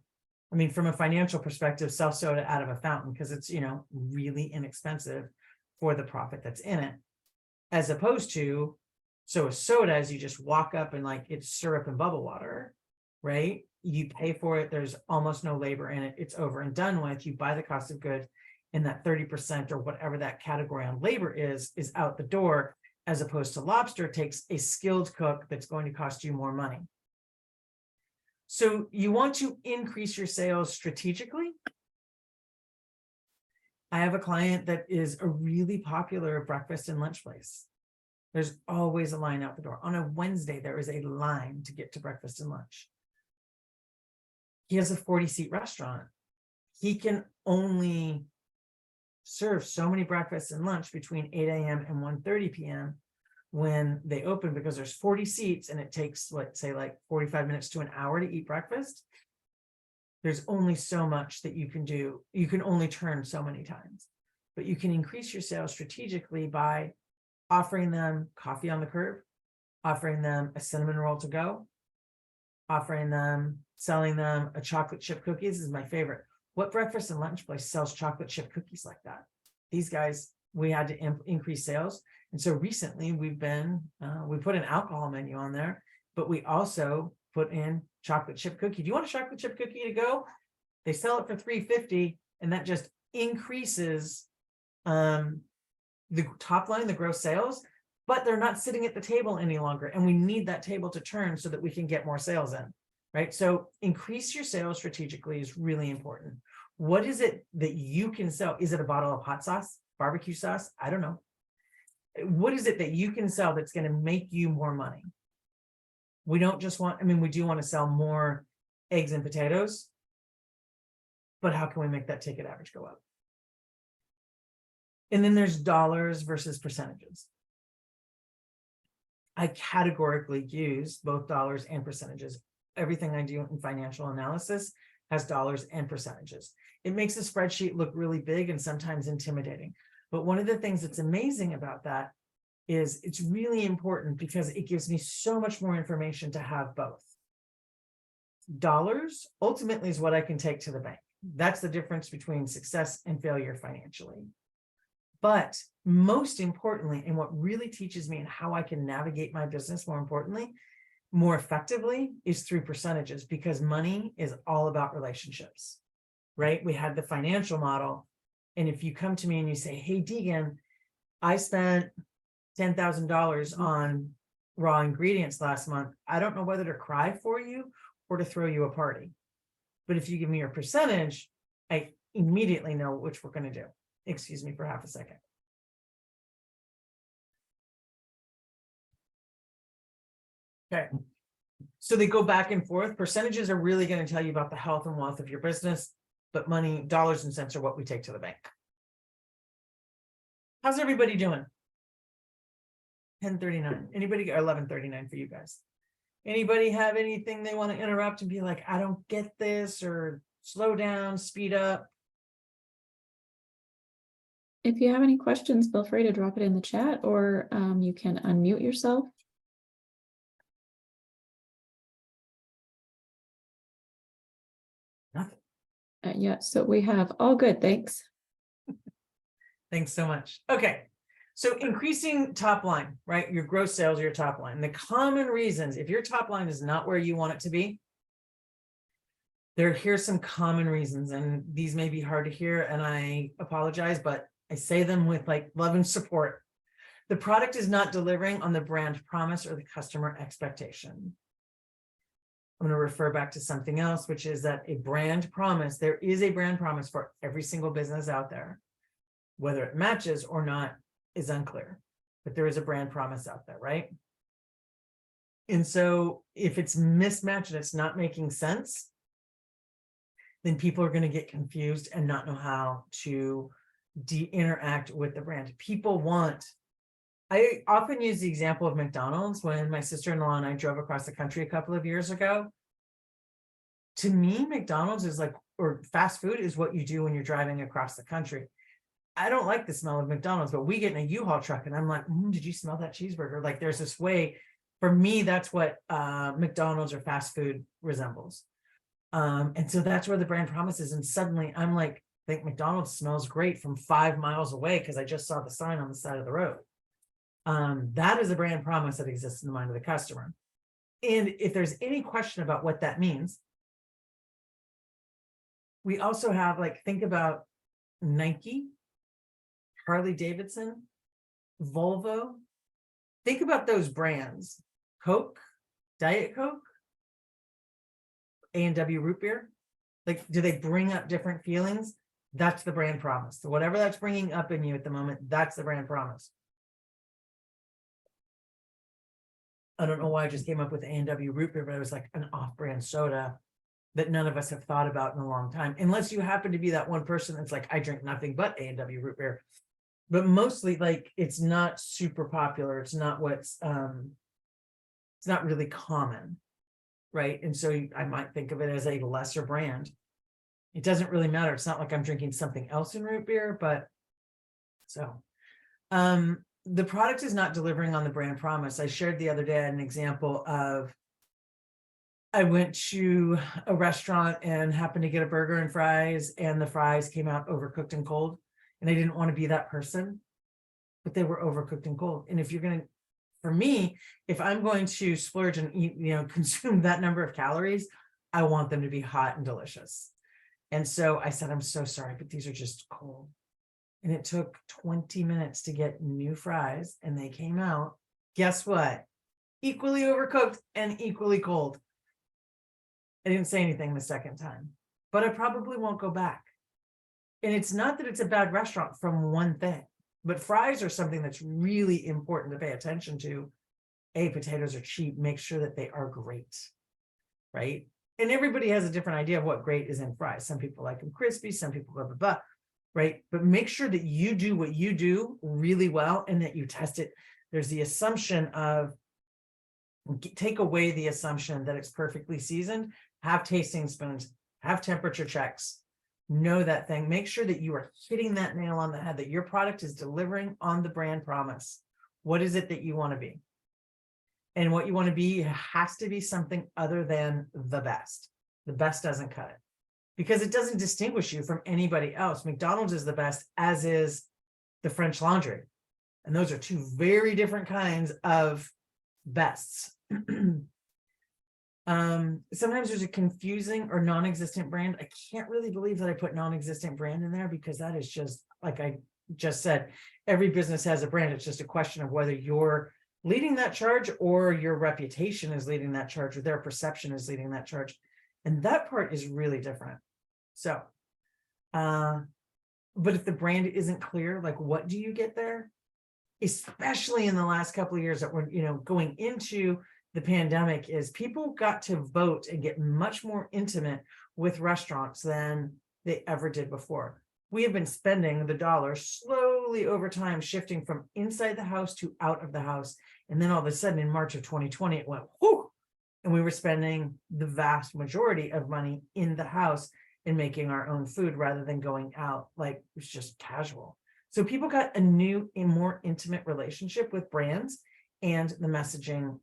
I mean, from a financial perspective, sell soda out of a fountain, because it's, really inexpensive for the profit that's in it. As opposed to, so a soda is you just walk up and like it's syrup and bubble water, right? You pay for it. There's almost no labor in it. It's over and done with. You buy the cost of good, and that 30% or whatever that category on labor is out the door, as opposed to lobster takes a skilled cook that's going to cost you more money. So you want to increase your sales strategically. I have a client that is a really popular breakfast and lunch place. There's always a line out the door. On a Wednesday, there is a line to get to breakfast and lunch. He has a 40-seat restaurant. He can only serve so many breakfasts and lunch between 8 a.m. and 1:30 p.m. when they open, because there's 40 seats and it takes, let's say, like 45 minutes to an hour to eat breakfast. There's only so much that you can do. You can only turn so many times, but you can increase your sales strategically by offering them coffee on the curb, offering them a cinnamon roll to go, selling them a chocolate chip cookies. This is my favorite. What breakfast and lunch place sells chocolate chip cookies like that? These guys, we had to increase sales. And so recently we put an alcohol menu on there, but we also put in chocolate chip cookie. Do you want a chocolate chip cookie to go? They sell it for $3.50, and that just increases the top line, the gross sales, but they're not sitting at the table any longer. And we need that table to turn so that we can get more sales in, right? So increase your sales strategically is really important. What is it that you can sell? Is it a bottle of hot sauce, barbecue sauce? I don't know. What is it that you can sell that's going to make you more money? We don't just want, we do want to sell more eggs and potatoes, but how can we make that ticket average go up? And then there's dollars versus percentages. I categorically use both dollars and percentages. Everything I do in financial analysis has dollars and percentages. It makes a spreadsheet look really big and sometimes intimidating. But one of the things that's amazing about that is it's really important, because it gives me so much more information to have both. Dollars ultimately is what I can take to the bank. That's the difference between success and failure financially. But most importantly, and what really teaches me and how I can navigate my business more importantly, more effectively, is through percentages, because money is all about relationships, right? We had the financial model. And if you come to me and you say, hey, Deegan, I spent $10,000 on raw ingredients last month, I don't know whether to cry for you or to throw you a party. But if you give me your percentage, I immediately know which we're going to do. Excuse me for half a second. Okay. So they go back and forth. Percentages are really going to tell you about the health and wealth of your business, but money, dollars and cents are what we take to the bank. How's everybody doing? 10:39. Anybody, or 11:39 for you guys? Anybody have anything they want to interrupt and be like, I don't get this, or slow down, speed up? If you have any questions, feel free to drop it in the chat, or you can unmute yourself. Nothing. Yeah, so we have all good, thanks. Thanks so much. Okay. So increasing top line, right? Your gross sales, your top line. The common reasons, if your top line is not where you want it to be, here's some common reasons, and these may be hard to hear, and I apologize, but I say them with like love and support. The product is not delivering on the brand promise or the customer expectation. I'm going to refer back to something else, which is that a brand promise, there is a brand promise for every single business out there. Whether it matches or not is unclear, but there is a brand promise out there, right? And so if it's mismatched and it's not making sense, then people are going to get confused and not know how to interact with the brand. People want, I often use the example of McDonald's when my sister-in-law and I drove across the country a couple of years ago. To me, McDonald's is like, or fast food is what you do when you're driving across the country. I don't like the smell of McDonald's, but we get in a U-Haul truck and I'm like, did you smell that cheeseburger? Like there's this way, for me, that's what McDonald's or fast food resembles. And so that's where the brand promise is. And suddenly I'm like, I think McDonald's smells great from 5 miles away because I just saw the sign on the side of the road. That is a brand promise that exists in the mind of the customer. And if there's any question about what that means, we also have, like, think about Nike, Harley Davidson, Volvo. Think about those brands. Coke, Diet Coke, A&W root beer. Like, do they bring up different feelings? That's the brand promise. So whatever that's bringing up in you at the moment, that's the brand promise. I don't know why I just came up with A&W root beer, but it was like an off-brand soda that none of us have thought about in a long time, unless you happen to be that one person that's like, I drink nothing but A&W root beer. But mostly, like, it's not super popular. It's not what's it's not really common, right? And so I might think of it as a lesser brand. It doesn't really matter. It's not like I'm drinking something else in root beer, but so the product is not delivering on the brand promise. I shared the other day an example of, I went to a restaurant and happened to get a burger and fries, and the fries came out overcooked and cold. And I didn't want to be that person, but they were overcooked and cold. And if you're going to, for me, if I'm going to splurge and eat, consume that number of calories, I want them to be hot and delicious. And so I said, I'm so sorry, but these are just cold. And it took 20 minutes to get new fries, and they came out, guess what? Equally overcooked and equally cold. I didn't say anything the second time, but I probably won't go back. And it's not that it's a bad restaurant from one thing, but fries are something that's really important to pay attention to. Potatoes are cheap. Make sure that they are great, right? And everybody has a different idea of what great is in fries. Some people like them crispy, some people blah, blah, blah, right? But make sure that you do what you do really well and that you test it. There's the assumption of, take away the assumption that it's perfectly seasoned, have tasting spoons, have temperature checks, know that thing, make sure that you are hitting that nail on the head, that your product is delivering on the brand promise. What is it that you want to be? And what you want to be has to be something other than the best. The best doesn't cut it because it doesn't distinguish you from anybody else. McDonald's is the best, as is the French Laundry. And those are two very different kinds of bests. Sometimes there's a confusing or non-existent brand. I can't really believe that I put non-existent brand in there, because that is just, like I just said, every business has a brand. It's just a question of whether you're leading that charge or your reputation is leading that charge or their perception is leading that charge. And that part is really different. So, but if the brand isn't clear, like, what do you get there? Especially in the last couple of years that we're, going into the pandemic, is people got to vote and get much more intimate with restaurants than they ever did before. We have been spending the dollar slowly over time, shifting from inside the house to out of the house. And then all of a sudden in March of 2020, it went whoo, and we were spending the vast majority of money in the house and making our own food rather than going out. Like, it was just casual. So people got a new and more intimate relationship with brands, and the messaging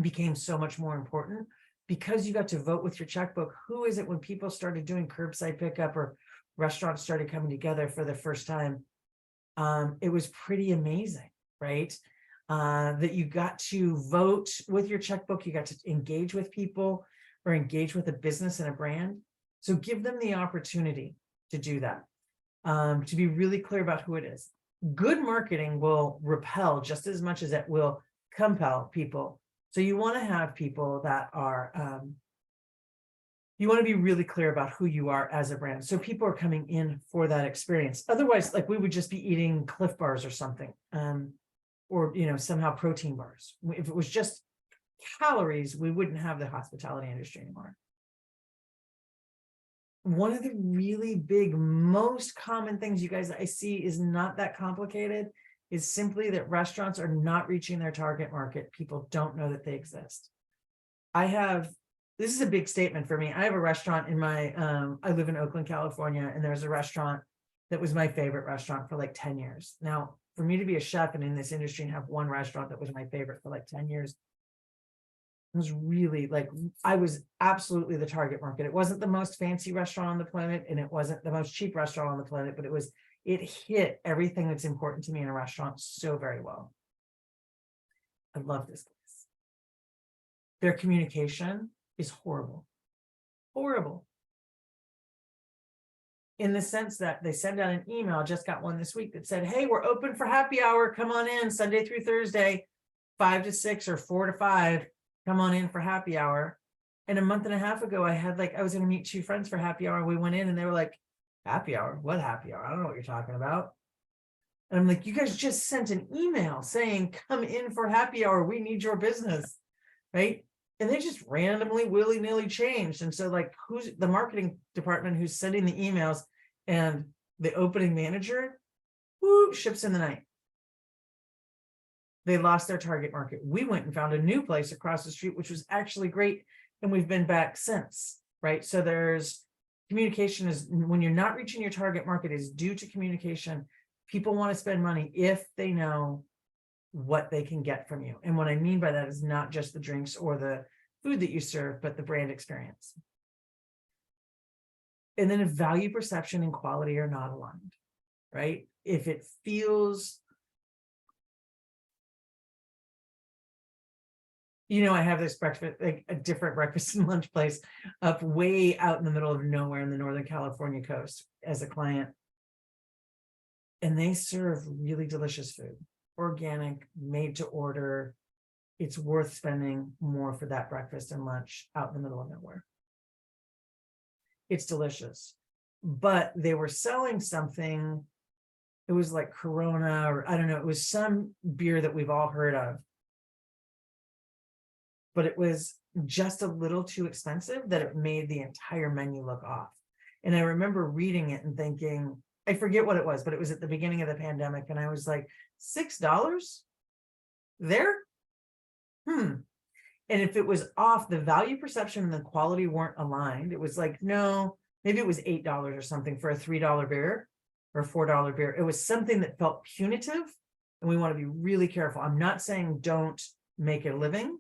became so much more important because you got to vote with your checkbook, who is it when people started doing curbside pickup or restaurants started coming together for the first time? It was pretty amazing, right? That you got to vote with your checkbook, you got to engage with people or engage with a business and a brand. So give them the opportunity to do that, to be really clear about who it is. Good marketing will repel just as much as it will compel people. So you want to have people that are, you want to be really clear about who you are as a brand. So people are coming in for that experience. Otherwise, like we would just be eating Cliff Bars or something, or, somehow protein bars. If it was just calories, we wouldn't have the hospitality industry anymore. One of the really big, most common things you guys I see is not that complicated, is simply that restaurants are not reaching their target market. People don't know that they exist. This is a big statement for me. I have a restaurant in I live in Oakland, California, and there's a restaurant that was my favorite restaurant for like 10 years. Now, for me to be a chef and in this industry and have one restaurant that was my favorite for like 10 years, it was really like, I was absolutely the target market. It wasn't the most fancy restaurant on the planet, and it wasn't the most cheap restaurant on the planet, but it hit everything that's important to me in a restaurant so very well. I love this place. Their communication is horrible. Horrible. In the sense that they send out an email, I just got one this week that said, hey, we're open for happy hour. Come on in Sunday through Thursday, 5 to 6 or 4 to 5. Come on in for happy hour. And a month and a half ago, I was going to meet 2 friends for happy hour. We went in and they were like, happy hour? What happy hour? I don't know what you're talking about. And I'm like, you guys just sent an email saying, come in for happy hour. We need your business. Right. And they just randomly, willy-nilly changed. And so like, who's the marketing department who's sending the emails, and the opening manager, ships in the night. They lost their target market. We went and found a new place across the street, which was actually great. And we've been back since, right? So there's communication is when you're not reaching your target market is due to communication. People want to spend money if they know what they can get from you. And what I mean by that is not just the drinks or the food that you serve, but the brand experience. And then if value perception and quality are not aligned, right? If it feels, I have this breakfast, like a different breakfast and lunch place up way out in the middle of nowhere in the Northern California coast as a client. And they serve really delicious food, organic, made to order. It's worth spending more for that breakfast and lunch out in the middle of nowhere. It's delicious, but they were selling something. It was like Corona, or I don't know. It was some beer that we've all heard of, but it was just a little too expensive that it made the entire menu look off. And I remember reading it and thinking, I forget what it was, but it was at the beginning of the pandemic. And I was like, $6 there? And if it was off, the value perception and the quality weren't aligned. It was like, no, maybe it was $8 or something for a $3 beer or $4 beer. It was something that felt punitive. And we want to be really careful. I'm not saying don't make a living,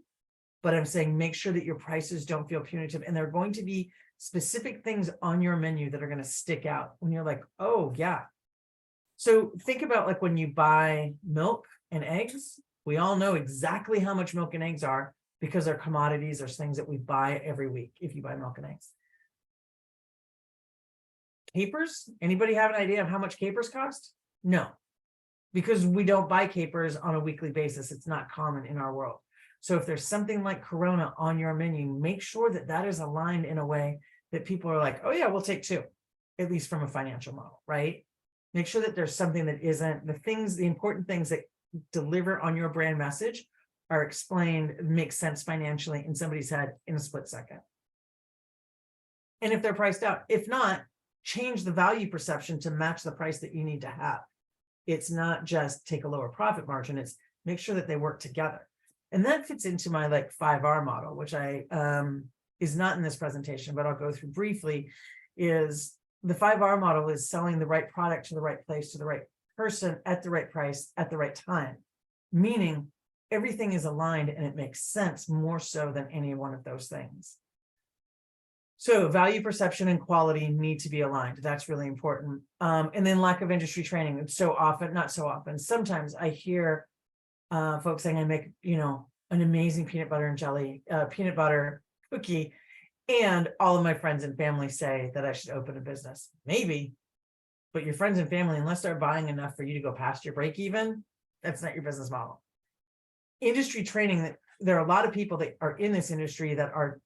but I'm saying make sure that your prices don't feel punitive. And there are going to be specific things on your menu that are going to stick out when you're like, oh, yeah. So think about like when you buy milk and eggs, we all know exactly how much milk and eggs are because they're commodities, or things that we buy every week if you buy milk and eggs. Capers? Anybody have an idea of how much capers cost? No, because we don't buy capers on a weekly basis. It's not common in our world. So if there's something like Corona on your menu, make sure that that is aligned in a way that people are like, oh yeah, we'll take 2, at least from a financial model, right? Make sure that there's something that isn't the important things that deliver on your brand message are explained, make sense financially in somebody's head in a split second. And if they're priced out, if not, change the value perception to match the price that you need to have. It's not just take a lower profit margin, it's make sure that they work together. And that fits into my like 5R model, which I is not in this presentation, but I'll go through briefly. Is the 5R model is selling the right product to the right place, to the right person, at the right price, at the right time. Meaning everything is aligned and it makes sense more so than any one of those things. So value perception and quality need to be aligned. That's really important. And then lack of industry training. It's so often, not so often. Sometimes I hear folks saying I make, an amazing peanut butter and jelly, peanut butter cookie. And all of my friends and family say that I should open a business. Maybe, but your friends and family, unless they're buying enough for you to go past your break even, that's not your business model. Industry training, there are a lot of people that are in this industry that are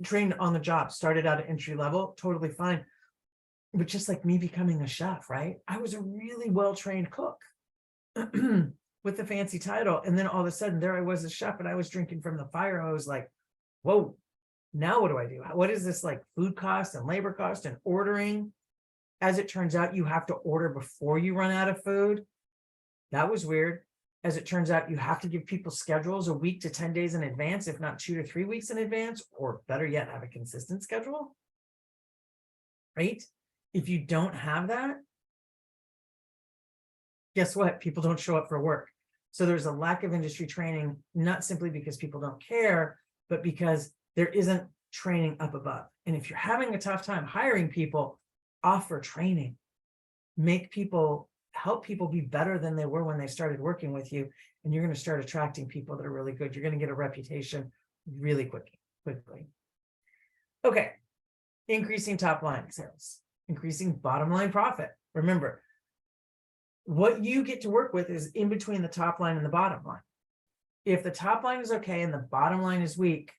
trained on the job, started out at entry level, totally fine. But just like me becoming a chef, right? I was a really well-trained cook with the fancy title. And then all of a sudden there I was a chef and I was drinking from the fire. I was like, whoa, now what do I do? What is this like food cost and labor cost and ordering? As it turns out, you have to order before you run out of food. That was weird. As it turns out, you have to give people schedules a week to 10 days in advance, if not 2 to 3 weeks in advance, or better yet, have a consistent schedule, right? If you don't have that, guess what? People don't show up for work. So there's a lack of industry training, not simply because people don't care, but because there isn't training up above. And if you're having a tough time hiring people, offer training, help people be better than they were when they started working with you. And you're going to start attracting people that are really good. You're going to get a reputation really quickly. Okay. Increasing top line sales, increasing bottom line profit. Remember, what you get to work with is in between the top line and the bottom line. If the top line is okay and the bottom line is weak,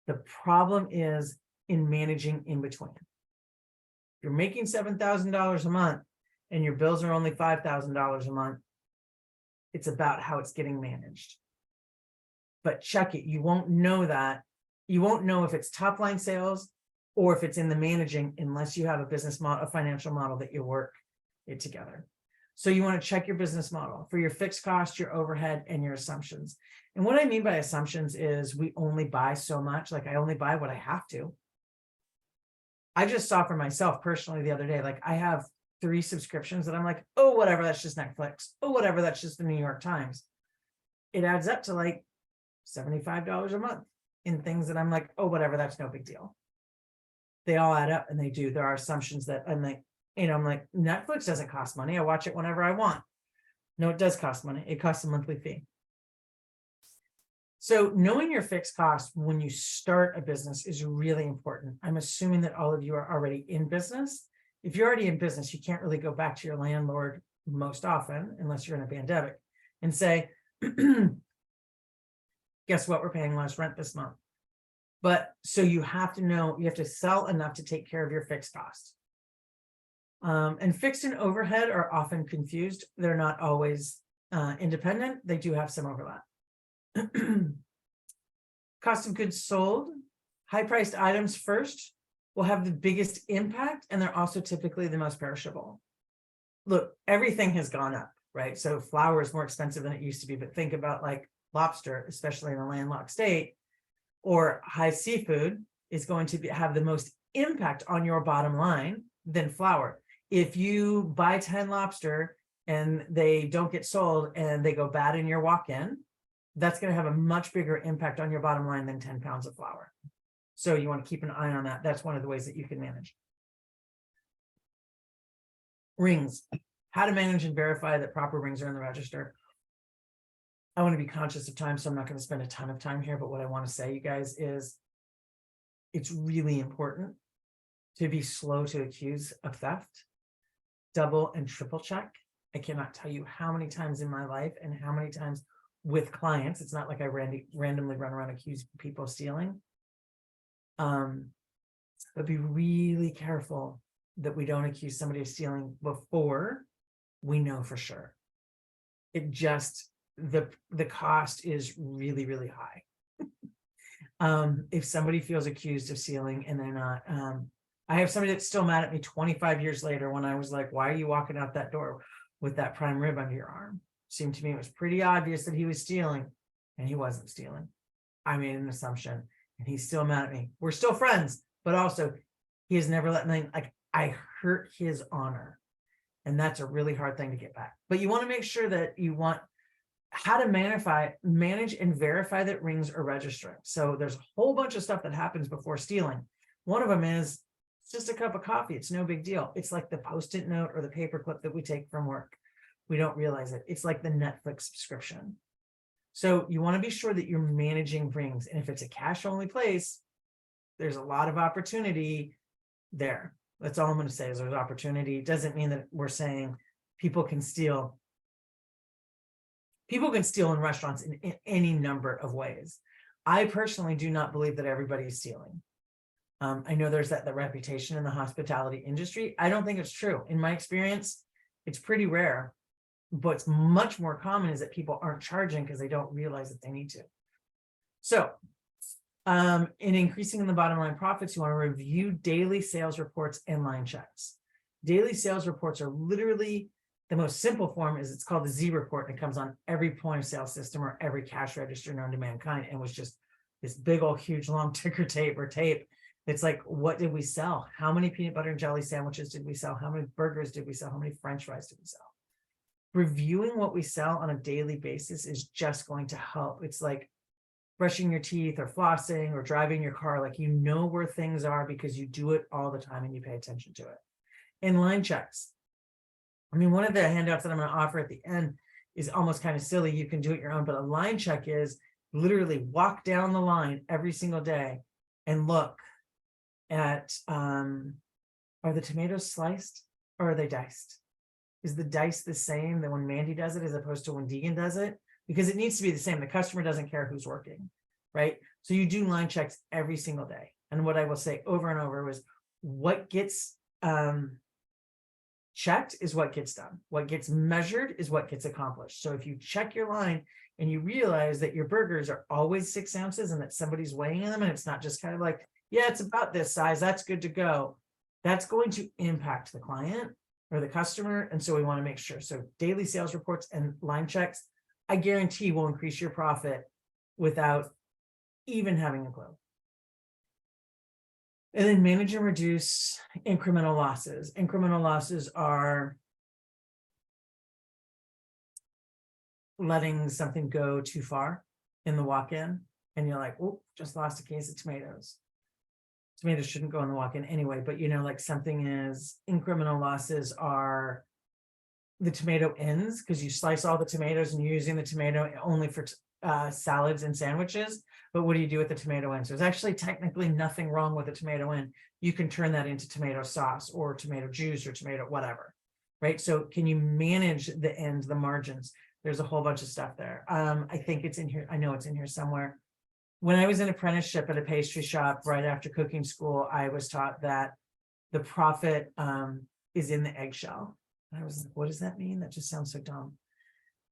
the problem is in managing in between. If you're making $7,000 a month and your bills are only $5,000 a month, it's about how it's getting managed. But check it. You won't know that. You won't know if it's top line sales or if it's in the managing unless you have a business model, a financial model that you work it together. So you want to check your business model for your fixed cost, your overhead, and your assumptions. And what I mean by assumptions is we only buy so much. Like I only buy what I have to. I just saw for myself personally the other day, like I have 3 subscriptions that I'm like, oh, whatever, that's just Netflix. Oh, whatever, that's just the New York Times. It adds up to like $75 a month in things that I'm like, oh, whatever, that's no big deal. They all add up and they do. There are assumptions that I'm like, I'm like, Netflix doesn't cost money. I watch it whenever I want. No, it does cost money. It costs a monthly fee. So knowing your fixed cost when you start a business is really important. I'm assuming that all of you are already in business. If you're already in business, you can't really go back to your landlord most often, unless you're in a pandemic, and say, guess what? We're paying less rent this month. But so you have to know, you have to sell enough to take care of your fixed costs. And fixed and overhead are often confused. They're not always independent. They do have some overlap. Cost of goods sold, high-priced items first will have the biggest impact, and they're also typically the most perishable. Look, everything has gone up, right? So flour is more expensive than it used to be, but think about like lobster, especially in a landlocked state, or high seafood is going to have the most impact on your bottom line than flour. If you buy 10 lobster and they don't get sold and they go bad in your walk-in, that's going to have a much bigger impact on your bottom line than 10 pounds of flour. So you want to keep an eye on that. That's one of the ways that you can manage. Rings. How to manage and verify that proper rings are in the register. I want to be conscious of time, so I'm not going to spend a ton of time here, but what I want to say, you guys, is it's really important to be slow to accuse of theft. Double and triple check. I cannot tell you how many times in my life and how many times with clients. It's not like I randomly run around accusing people of stealing. But be really careful that we don't accuse somebody of stealing before we know for sure. It just, the cost is really, really high. If somebody feels accused of stealing and they're not, I have somebody that's still mad at me 25 years later when I was like, why are you walking out that door with that prime rib under your arm? Seemed to me it was pretty obvious that he was stealing, and he wasn't stealing. I made an assumption and he's still mad at me. We're still friends, but also he has never let me, like, I hurt his honor. And that's a really hard thing to get back. But you want to make sure that you want how to manage and verify that rings are registering. So there's a whole bunch of stuff that happens before stealing. One of them is it's just a cup of coffee. It's no big deal. It's like the Post-it note or the paper clip that we take from work. We don't realize it. It's like the Netflix subscription. So you want to be sure that you're managing rings. And if it's a cash only place, there's a lot of opportunity there. That's all I'm going to say is there's opportunity. It doesn't mean that we're saying people can steal. People can steal in restaurants in any number of ways. I personally do not believe that everybody is stealing. I know there's that reputation in the hospitality industry. I don't think it's true. In my experience, it's pretty rare. What's much more common is that people aren't charging because they don't realize that they need to. So in increasing the bottom line profits, you want to review daily sales reports and line checks. Daily sales reports are literally the most simple form is it's called the Z report, and it comes on every point of sale system or every cash register known to mankind, and was just this big old huge long ticker tape or tape. It's like, what did we sell? How many peanut butter and jelly sandwiches did we sell? How many burgers did we sell? How many French fries did we sell? Reviewing what we sell on a daily basis is just going to help. It's like brushing your teeth or flossing or driving your car. Like, you know where things are because you do it all the time and you pay attention to it. And line checks. I mean, one of the handouts that I'm going to offer at the end is almost kind of silly. You can do it your own, but a line check is literally walk down the line every single day and look at, are the tomatoes sliced or are they diced? Is the dice the same than when Mandy does it as opposed to when Deegan does it? Because it needs to be the same. The customer doesn't care who's working, right? So you do line checks every single day. And what I will say over and over was what gets checked is what gets done. What gets measured is what gets accomplished. So if you check your line and you realize that your burgers are always 6 ounces and that somebody's weighing them and it's not just kind of like, yeah, it's about this size, that's good to go. That's going to impact the client or the customer. And so we want to make sure. So daily sales reports and line checks, I guarantee will increase your profit without even having a clue. And then manage and reduce incremental losses. Incremental losses are letting something go too far in the walk-in and you're like, oh, just lost a case of tomatoes. Tomatoes shouldn't go in the walk-in anyway, but you know, like something is incremental losses are the tomato ends because you slice all the tomatoes and you're using the tomato only for salads and sandwiches. But what do you do with the tomato ends? There's actually technically nothing wrong with a tomato end. You can turn that into tomato sauce or tomato juice or tomato whatever, right? So can you manage the ends, the margins? There's a whole bunch of stuff there. I think it's in here. I know it's in here somewhere. When I was in apprenticeship at a pastry shop right after cooking school, I was taught that the profit is in the eggshell. And I was like, what does that mean? That just sounds so dumb.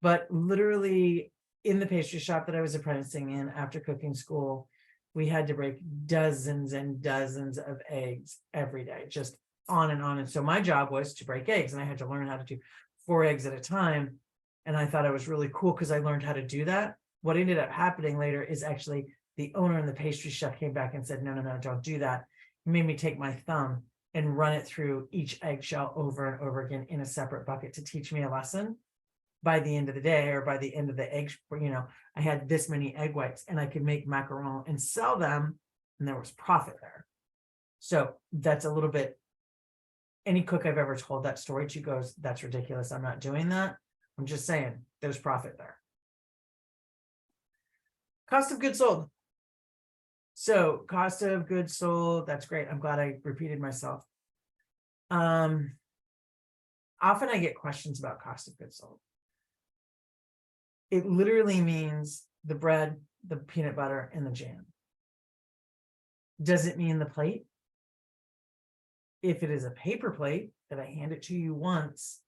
But literally in the pastry shop that I was apprenticing in after cooking school, we had to break dozens and dozens of eggs every day, just on and on. And so my job was to break eggs, and I had to learn how to do 4 eggs at a time. And I thought it was really cool because I learned how to do that. What ended up happening later is actually the owner and the pastry chef came back and said, no, don't do that. He made me take my thumb and run it through each eggshell over and over again in a separate bucket to teach me a lesson. By the end of the day, or by the end of the egg, you know, I had this many egg whites and I could make macaron and sell them, and there was profit there. So that's a little bit, any cook I've ever told that story to goes, that's ridiculous, I'm not doing that. I'm just saying there's profit there. Cost of goods sold. So cost of goods sold, that's great. I'm glad I repeated myself. Often I get questions about cost of goods sold. It literally means the bread, the peanut butter, and the jam. Does it mean the plate? If it is a paper plate that I hand it to you once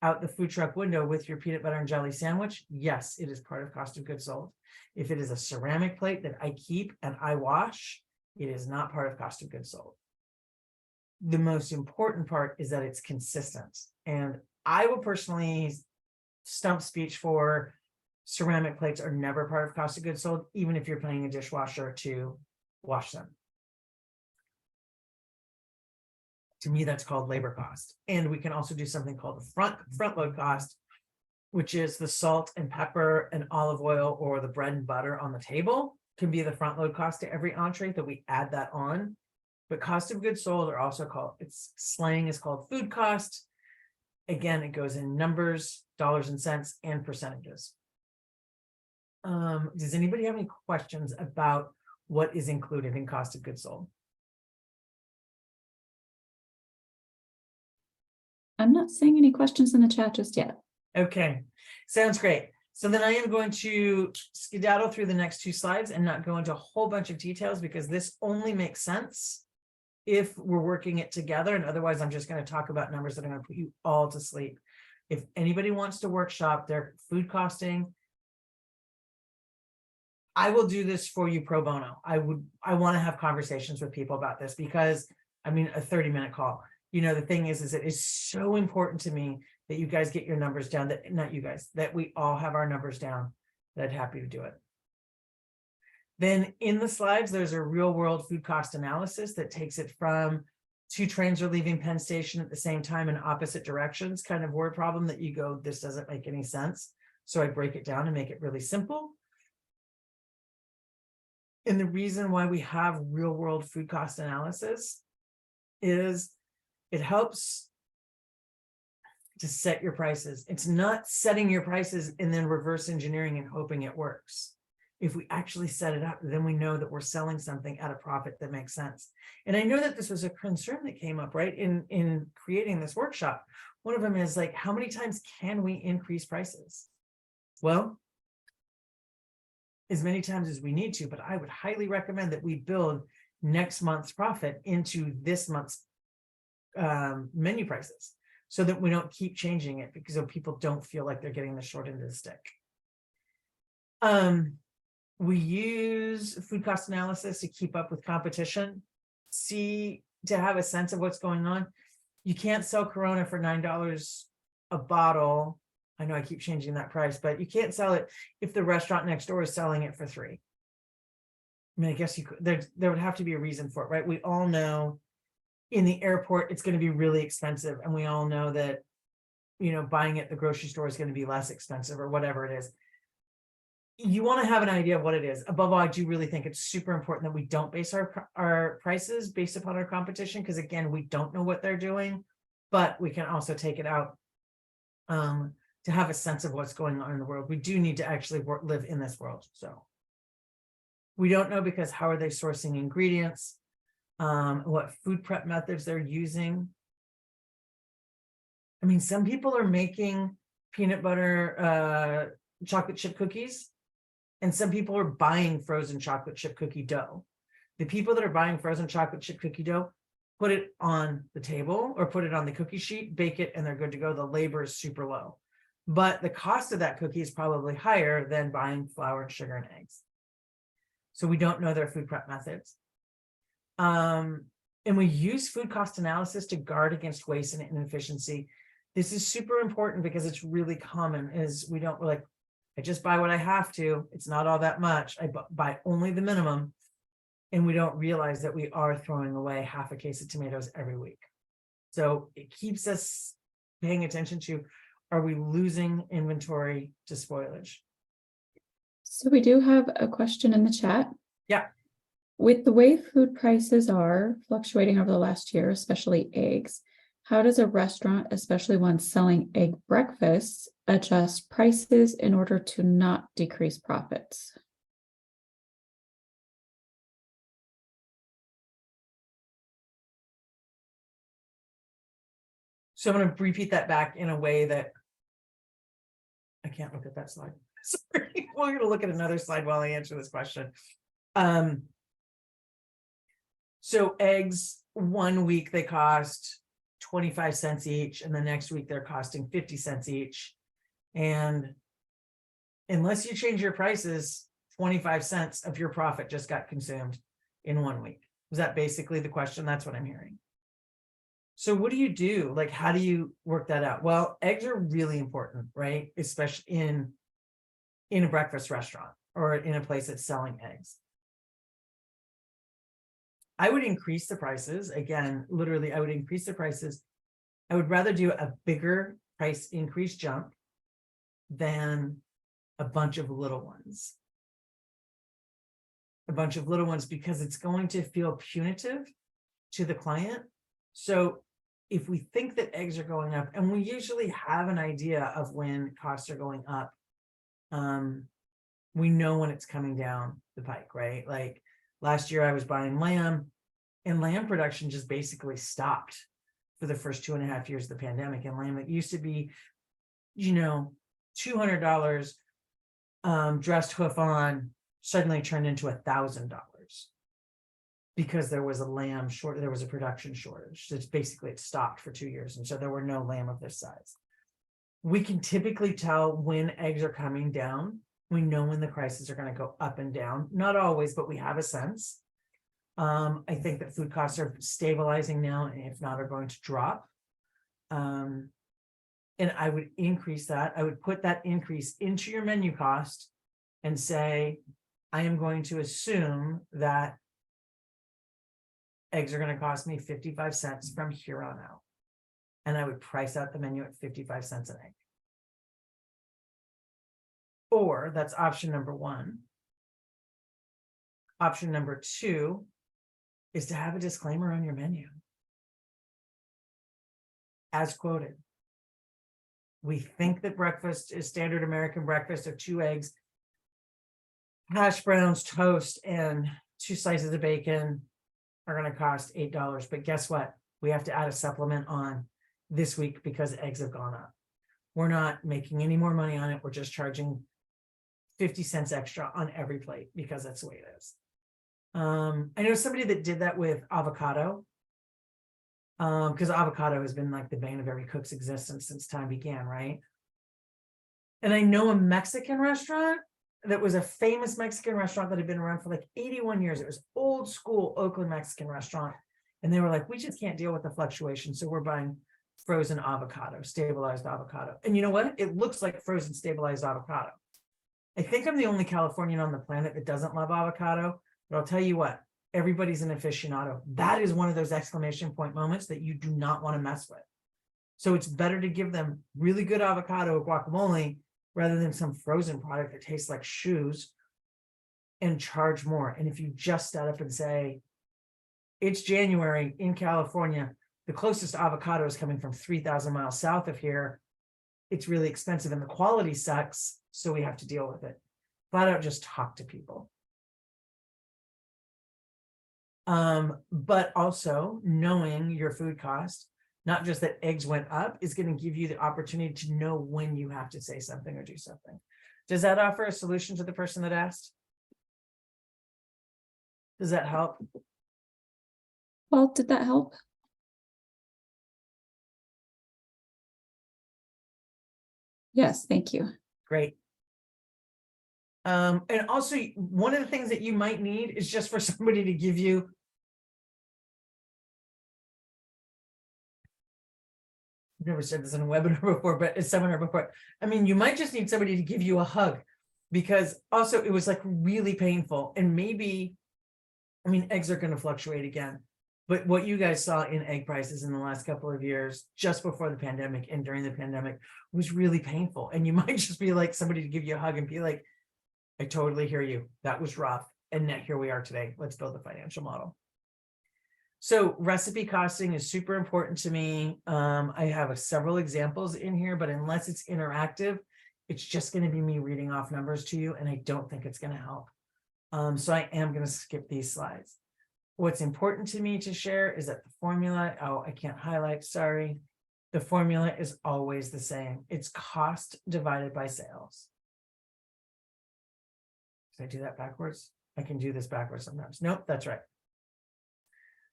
out the food truck window with your peanut butter and jelly sandwich, yes, it is part of cost of goods sold. If it is a ceramic plate that I keep and I wash, it is not part of cost of goods sold. The most important part is that it's consistent. And I will personally stump speech for ceramic plates are never part of cost of goods sold, even if you're paying a dishwasher to wash them. To me, that's called labor cost. And we can also do something called the front load cost, which is the salt and pepper and olive oil or the bread and butter on the table can be the front load cost to every entree that we add that on. But cost of goods sold are also called, its slang is called food cost. Again, it goes in numbers, dollars and cents, and percentages. Does anybody have any questions about what is included in cost of goods sold? I'm not seeing any questions in the chat just yet. Okay, sounds great. So then I am going to skedaddle through the next 2 slides and not go into a whole bunch of details, because this only makes sense if we're working it together. And otherwise, I'm just going to talk about numbers that are going to put you all to sleep. If anybody wants to workshop their food costing, I will do this for you pro bono. I want to have conversations with people about this, because I mean, a 30-minute call. You know, the thing is it is so important to me that you guys get your numbers down, that not you guys, that we all have our numbers down, that I'm happy to do it. Then in the slides, there's a real world food cost analysis that takes it from 2 trains are leaving Penn Station at the same time in opposite directions, kind of word problem that you go, this doesn't make any sense. So I break it down and make it really simple. And the reason why we have real world food cost analysis is it helps to set your prices. It's not setting your prices and then reverse engineering and hoping it works. If we actually set it up, then we know that we're selling something at a profit that makes sense. And I know that this was a concern that came up, right, in creating this workshop. One of them is like, how many times can we increase prices? Well, as many times as we need to, but I would highly recommend that we build next month's profit into this month's menu prices, so that we don't keep changing it, because people don't feel like they're getting the short end of the stick. We use food cost analysis to keep up with competition, to have a sense of what's going on. You can't sell Corona for $9 a bottle. I know I keep changing that price, but you can't sell it if the restaurant next door is selling it for $3. I mean, I guess you could, there would have to be a reason for it, right? We all know in the airport, it's going to be really expensive. And we all know that, you know, buying at the grocery store is going to be less expensive, or whatever it is. You want to have an idea of what it is. Above all, I do really think it's super important that we don't base our prices based upon our competition, because again, we don't know what they're doing, but we can also take it out to have a sense of what's going on in the world. We do need to actually live in this world. So we don't know, because how are they sourcing ingredients? What food prep methods they're using. I mean, some people are making peanut butter chocolate chip cookies, and some people are buying frozen chocolate chip cookie dough. The people that are buying frozen chocolate chip cookie dough put it on the table or put it on the cookie sheet, bake it, and they're good to go. The labor is super low, but the cost of that cookie is probably higher than buying flour and sugar and eggs. So we don't know their food prep methods. And we use food cost analysis to guard against waste and inefficiency. This is super important because it's really common, is we're like, I just buy what I have to. It's not all that much. I buy only the minimum. And we don't realize that we are throwing away half a case of tomatoes every week. So it keeps us paying attention to, are we losing inventory to spoilage? So we do have a question in the chat. Yeah. With the way food prices are fluctuating over the last year, especially eggs, how does a restaurant, especially one selling egg breakfasts, adjust prices in order to not decrease profits? So I'm going to repeat that back in a way that I can't look at that slide. Sorry, we're going to look at another slide while I answer this question. So eggs, 1 week they cost 25 cents each, and the next week they're costing 50 cents each. And unless you change your prices, 25 cents of your profit just got consumed in 1 week. Is that basically the question? That's what I'm hearing. So what do you do? Like, how do you work that out? Well, eggs are really important, right? Especially in a breakfast restaurant or in a place that's selling eggs. I would increase the prices. Again, literally, I would increase the prices. I would rather do a bigger price increase jump than a bunch of little ones. A bunch of little ones, because it's going to feel punitive to the client. So if we think that eggs are going up, and we usually have an idea of when costs are going up, we know when it's coming down the pike, right? Like last year I was buying lamb, and lamb production just basically stopped for the first 2.5 years of the pandemic. And lamb, it used to be, $200 dressed hoof on, suddenly turned into $1,000 because there was a lamb short, there was a production shortage. So it's basically, it stopped for 2 years. And so there were no lamb of this size. We can typically tell when eggs are coming down. We know when the prices are going to go up and down. Not always, but we have a sense. I think that food costs are stabilizing now, and if not, are going to drop. And I would increase that. I would put that increase into your menu cost and say, I am going to assume that eggs are going to cost me 55 cents from here on out. And I would price out the menu at 55 cents an egg. Or that's option number one. Option number two is to have a disclaimer on your menu. As quoted. We think that breakfast is standard American breakfast of 2 eggs, hash browns, toast, and 2 slices of bacon are going to cost $8. But guess what? We have to add a supplement on this week because eggs have gone up. We're not making any more money on it. We're just charging 50 cents extra on every plate because that's the way it is. I know somebody that did that with avocado. Because avocado has been like the bane of every cook's existence since time began, right? And I know a Mexican restaurant that was a famous Mexican restaurant that had been around for like 81 years. It was old school Oakland Mexican restaurant. And they were like, we just can't deal with the fluctuation. So we're buying frozen avocado, stabilized avocado. And you know what? It looks like frozen stabilized avocado. I think I'm the only Californian on the planet that doesn't love avocado, but I'll tell you what, everybody's an aficionado. That is one of those exclamation point moments that you do not want to mess with. So it's better to give them really good avocado guacamole rather than some frozen product that tastes like shoes and charge more. And if you just stand up and say, it's January in California, the closest avocado is coming from 3,000 miles south of here. It's really expensive and the quality sucks, so we have to deal with it. Flat out just talk to people. But also knowing your food cost, not just that eggs went up, is going to give you the opportunity to know when you have to say something or do something. Does that offer a solution to the person that asked? Does that help? Well, did that help? Yes, thank you. Great. And also one of the things that you might need is just for somebody to give you I've never said this in a webinar before, but a seminar before. I mean, you might just need somebody to give you a hug because also it was like really painful. And maybe, I mean, eggs are going to fluctuate again. But what you guys saw in egg prices in the last couple of years, just before the pandemic and during the pandemic, was really painful. And you might just be like somebody to give you a hug and be like, I totally hear you. That was rough. And now here we are today. Let's build a financial model. So recipe costing is super important to me. I have several examples in here, but unless it's interactive, it's just going to be me reading off numbers to you. And I don't think it's going to help. So I am going to skip these slides. What's important to me to share is that the formula, oh, I can't highlight, sorry. The formula is always the same. It's cost divided by sales. Did I do that backwards? I can do this backwards sometimes. Nope, that's right.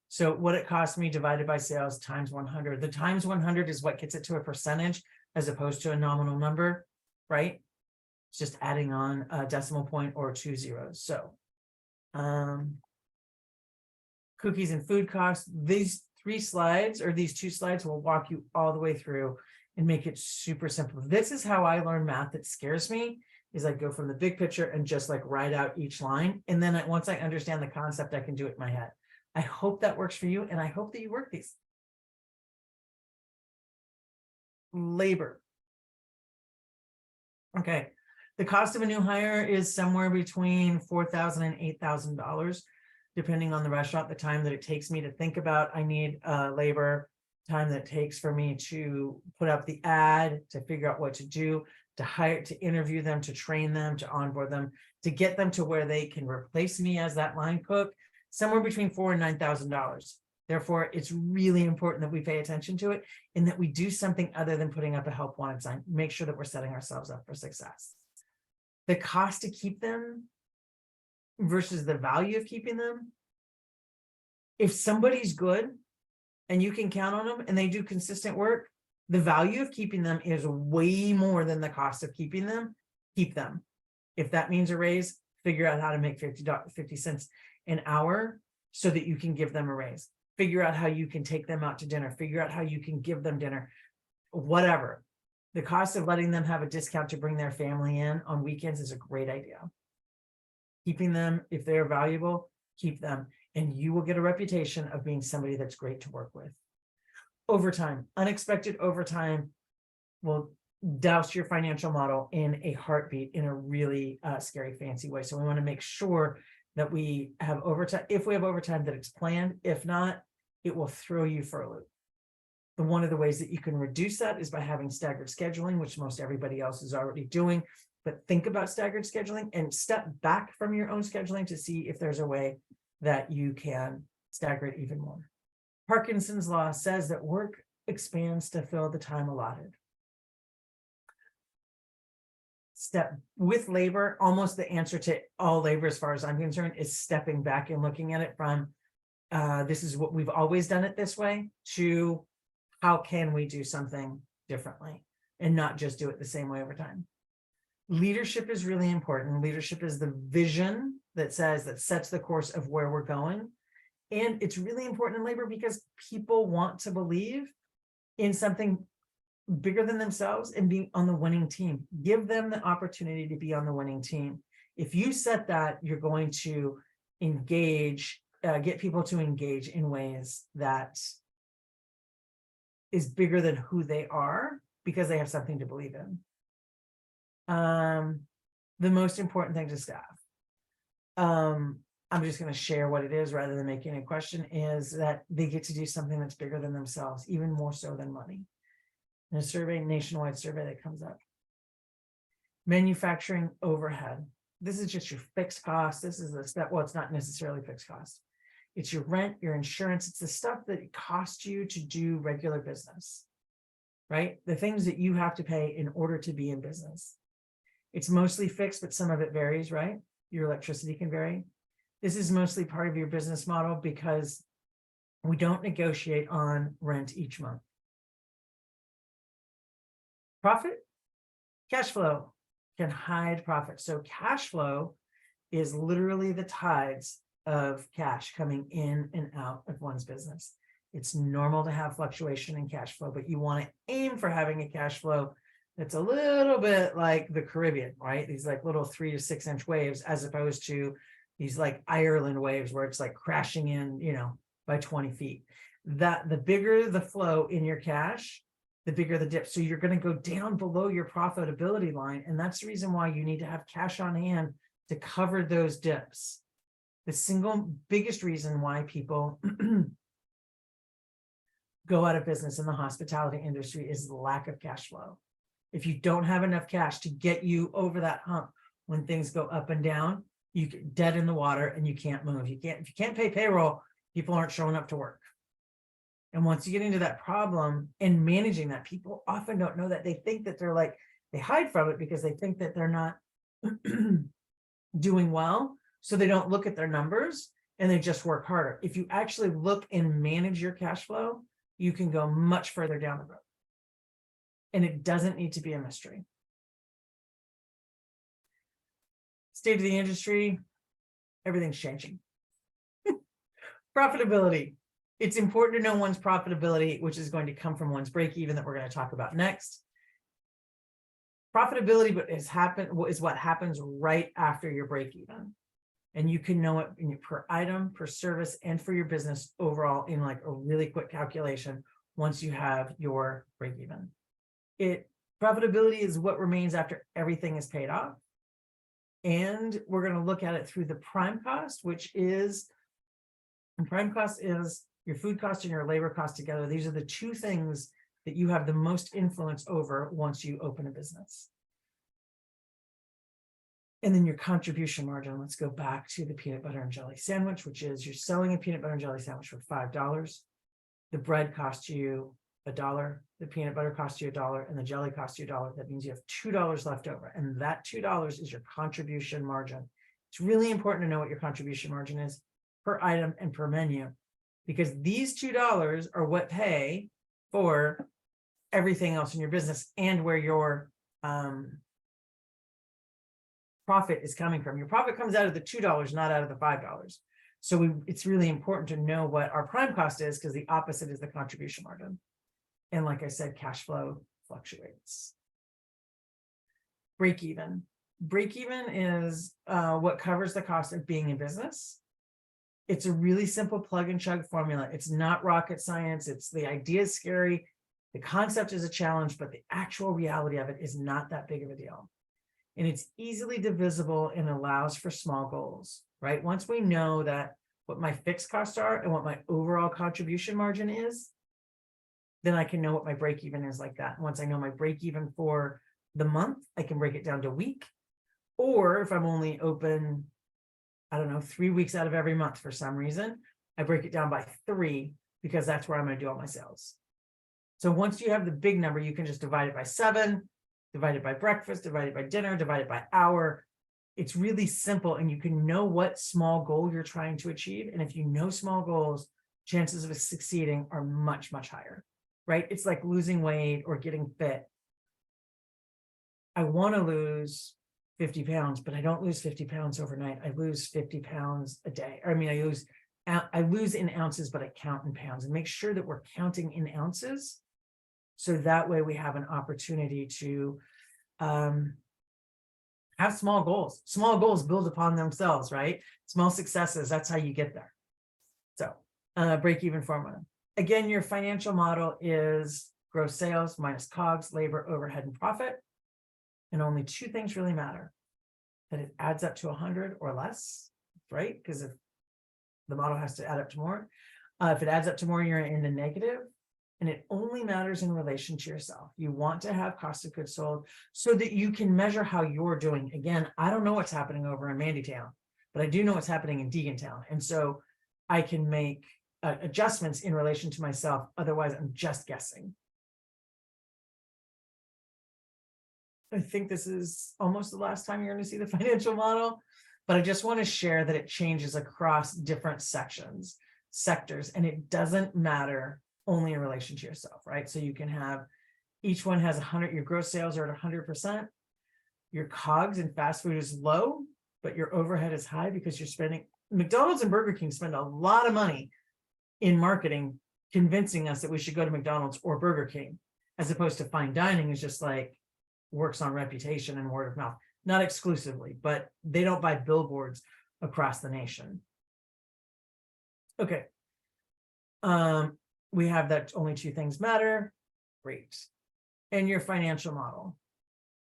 So what it cost me divided by sales times 100. The times 100 is what gets it to a percentage as opposed to a nominal number, right? It's just adding on a decimal point or 2 zeros. So cookies and food costs, these 3 slides or these 2 slides will walk you all the way through and make it super simple. This is how I learn math that scares me, is I go from the big picture and just like write out each line. And then once I understand the concept, I can do it in my head. I hope that works for you. And I hope that you work these. Labor. Okay. The cost of a new hire is somewhere between $4,000 and $8,000. depending on the restaurant, the time that it takes me to think about, I need labor, time that it takes for me to put up the ad, to figure out what to do, to hire, to interview them, to train them, to onboard them, to get them to where they can replace me as that line cook, somewhere between $4,000 and $9,000. Therefore, it's really important that we pay attention to it and that we do something other than putting up a help wanted sign. Make sure that we're setting ourselves up for success. The cost to keep them versus the value of keeping them. If somebody's good and you can count on them and they do consistent work, the value of keeping them is way more than the cost of keeping them. Keep them. If that means a raise, figure out how to make 50 cents an hour so that you can give them a raise. Figure out how you can take them out to dinner. Figure out how you can give them dinner, whatever. The cost of letting them have a discount to bring their family in on weekends is a great idea. Keeping them, if they're valuable, keep them, and you will get a reputation of being somebody that's great to work with. Overtime, unexpected overtime will douse your financial model in a heartbeat in a really scary, fancy way. So we want to make sure that we have overtime. If we have overtime, that it's planned. If not, it will throw you for a loop. But one of the ways that you can reduce that is by having staggered scheduling, which most everybody else is already doing. But think about staggered scheduling and step back from your own scheduling to see if there's a way that you can stagger it even more. Parkinson's law says that work expands to fill the time allotted. Step with labor, almost the answer to all labor, as far as I'm concerned, is stepping back and looking at it from this is what we've always done it this way to how can we do something differently and not just do it the same way over time. Leadership is really important. Leadership is the vision that sets the course of where we're going. And it's really important in labor because people want to believe in something bigger than themselves and being on the winning team. Give them the opportunity to be on the winning team. If you set that, you're going to engage, get people to engage in ways that is bigger than who they are because they have something to believe in. The most important thing to staff, I'm just going to share what it is rather than making a question, is that they get to do something that's bigger than themselves, even more so than money. In a survey, nationwide survey that comes up. Manufacturing overhead. This is just your fixed cost. This is the step. Well, it's not necessarily fixed cost. It's your rent, your insurance. It's the stuff that it costs you to do regular business, right? The things that you have to pay in order to be in business. It's mostly fixed, but some of it varies, right? Your electricity can vary. This is mostly part of your business model because we don't negotiate on rent each month. Profit, cash flow can hide profit. So cash flow is literally the tides of cash coming in and out of one's business. It's normal to have fluctuation in cash flow, but you want to aim for having a cash flow that's a little bit like the Caribbean, right? These like little 3 to 6 inch waves, as opposed to these like Ireland waves where it's like crashing in, by 20 feet. That the bigger the flow in your cash, the bigger the dip. So you're going to go down below your profitability line. And that's the reason why you need to have cash on hand to cover those dips. The single biggest reason why people go out of business in the hospitality industry is the lack of cash flow. If you don't have enough cash to get you over that hump when things go up and down, you get dead in the water and you can't move. If you can't pay payroll, people aren't showing up to work. And once you get into that problem and managing that, people often don't know that. They think that they hide from it because they think that they're not doing well. So they don't look at their numbers and they just work harder. If you actually look and manage your cash flow, you can go much further down the road. And it doesn't need to be a mystery. State of the industry, everything's changing. Profitability. It's important to know one's profitability, which is going to come from one's break even that we're going to talk about next. Profitability is what happens right after your break even. And you can know it per item, per service, and for your business overall in like a really quick calculation once you have your break even. Profitability is what remains after everything is paid off. And we're going to look at it through the prime cost, which is And prime cost is your food cost and your labor cost together. These are the two things that you have the most influence over once you open a business. And then your contribution margin, let's go back to the peanut butter and jelly sandwich, which is you're selling a peanut butter and jelly sandwich for $5. The bread costs you $1, the peanut butter costs you $1, and the jelly costs you $1. That means you have $2 left over. And that $2 is your contribution margin. It's really important to know what your contribution margin is per item and per menu, because these $2 are what pay for everything else in your business and where your profit is coming from. Your profit comes out of the $2, not out of the $5. So it's really important to know what our prime cost is, because the opposite is the contribution margin. And like I said, cash flow fluctuates. Break even. Break even is what covers the cost of being in business. It's a really simple plug and chug formula. It's not rocket science. It's the idea is scary. The concept is a challenge, but the actual reality of it is not that big of a deal. And it's easily divisible and allows for small goals, right? Once we know that what my fixed costs are and what my overall contribution margin is, then I can know what my break even is like that. Once I know my break even for the month, I can break it down to week. Or if I'm only open, I don't know, 3 weeks out of every month for some reason, I break it down by 3 because that's where I'm going to do all my sales. So once you have the big number, you can just divide it by 7, divide it by breakfast, divide it by dinner, divide it by hour. It's really simple, and you can know what small goal you're trying to achieve. And if you know small goals, chances of succeeding are much, much higher, right? It's like losing weight or getting fit. I want to lose 50 pounds, but I don't lose 50 pounds overnight. I lose 50 pounds a day. I mean, I lose in ounces, but I count in pounds, and make sure that we're counting in ounces. So that way we have an opportunity to have small goals. Small goals build upon themselves, right? Small successes, that's how you get there. So break-even formula. Again, your financial model is gross sales minus COGS, labor, overhead, and profit. And only 2 things really matter: that it adds up to 100 or less, right? Because if the model has to add up to more. If it adds up to more, you're in the negative. And it only matters in relation to yourself. You want to have cost of goods sold so that you can measure how you're doing. Again, I don't know what's happening over in Mandytown, but I do know what's happening in Deegantown. And so I can make adjustments in relation to myself. Otherwise, I'm just guessing. I think this is almost the last time you're going to see the financial model, but I just want to share that it changes across different sectors, and it doesn't matter only in relation to yourself, right? So you can have, each one has 100, your gross sales are at 100%. Your COGS in fast food is low, but your overhead is high because you're spending, McDonald's and Burger King spend a lot of money in marketing, convincing us that we should go to McDonald's or Burger King, as opposed to fine dining is just like works on reputation and word of mouth, not exclusively, but they don't buy billboards across the nation. Okay. We have that only 2 things matter. Great. And your financial model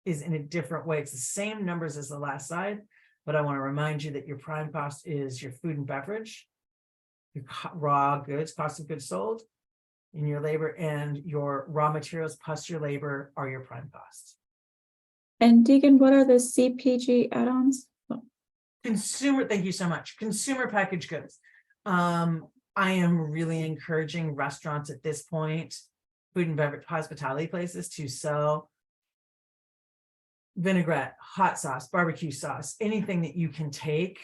is in a different way. It's the same numbers as the last slide, but I want to remind you that your prime cost is your food and beverage, your raw goods, cost of goods sold, and your labor, and your raw materials plus your labor are your prime costs. And Deegan, what are the CPG add-ons? Consumer, thank you so much. Consumer packaged goods. I am really encouraging restaurants at this point, food and beverage hospitality places, to sell vinaigrette, hot sauce, barbecue sauce, anything that you can take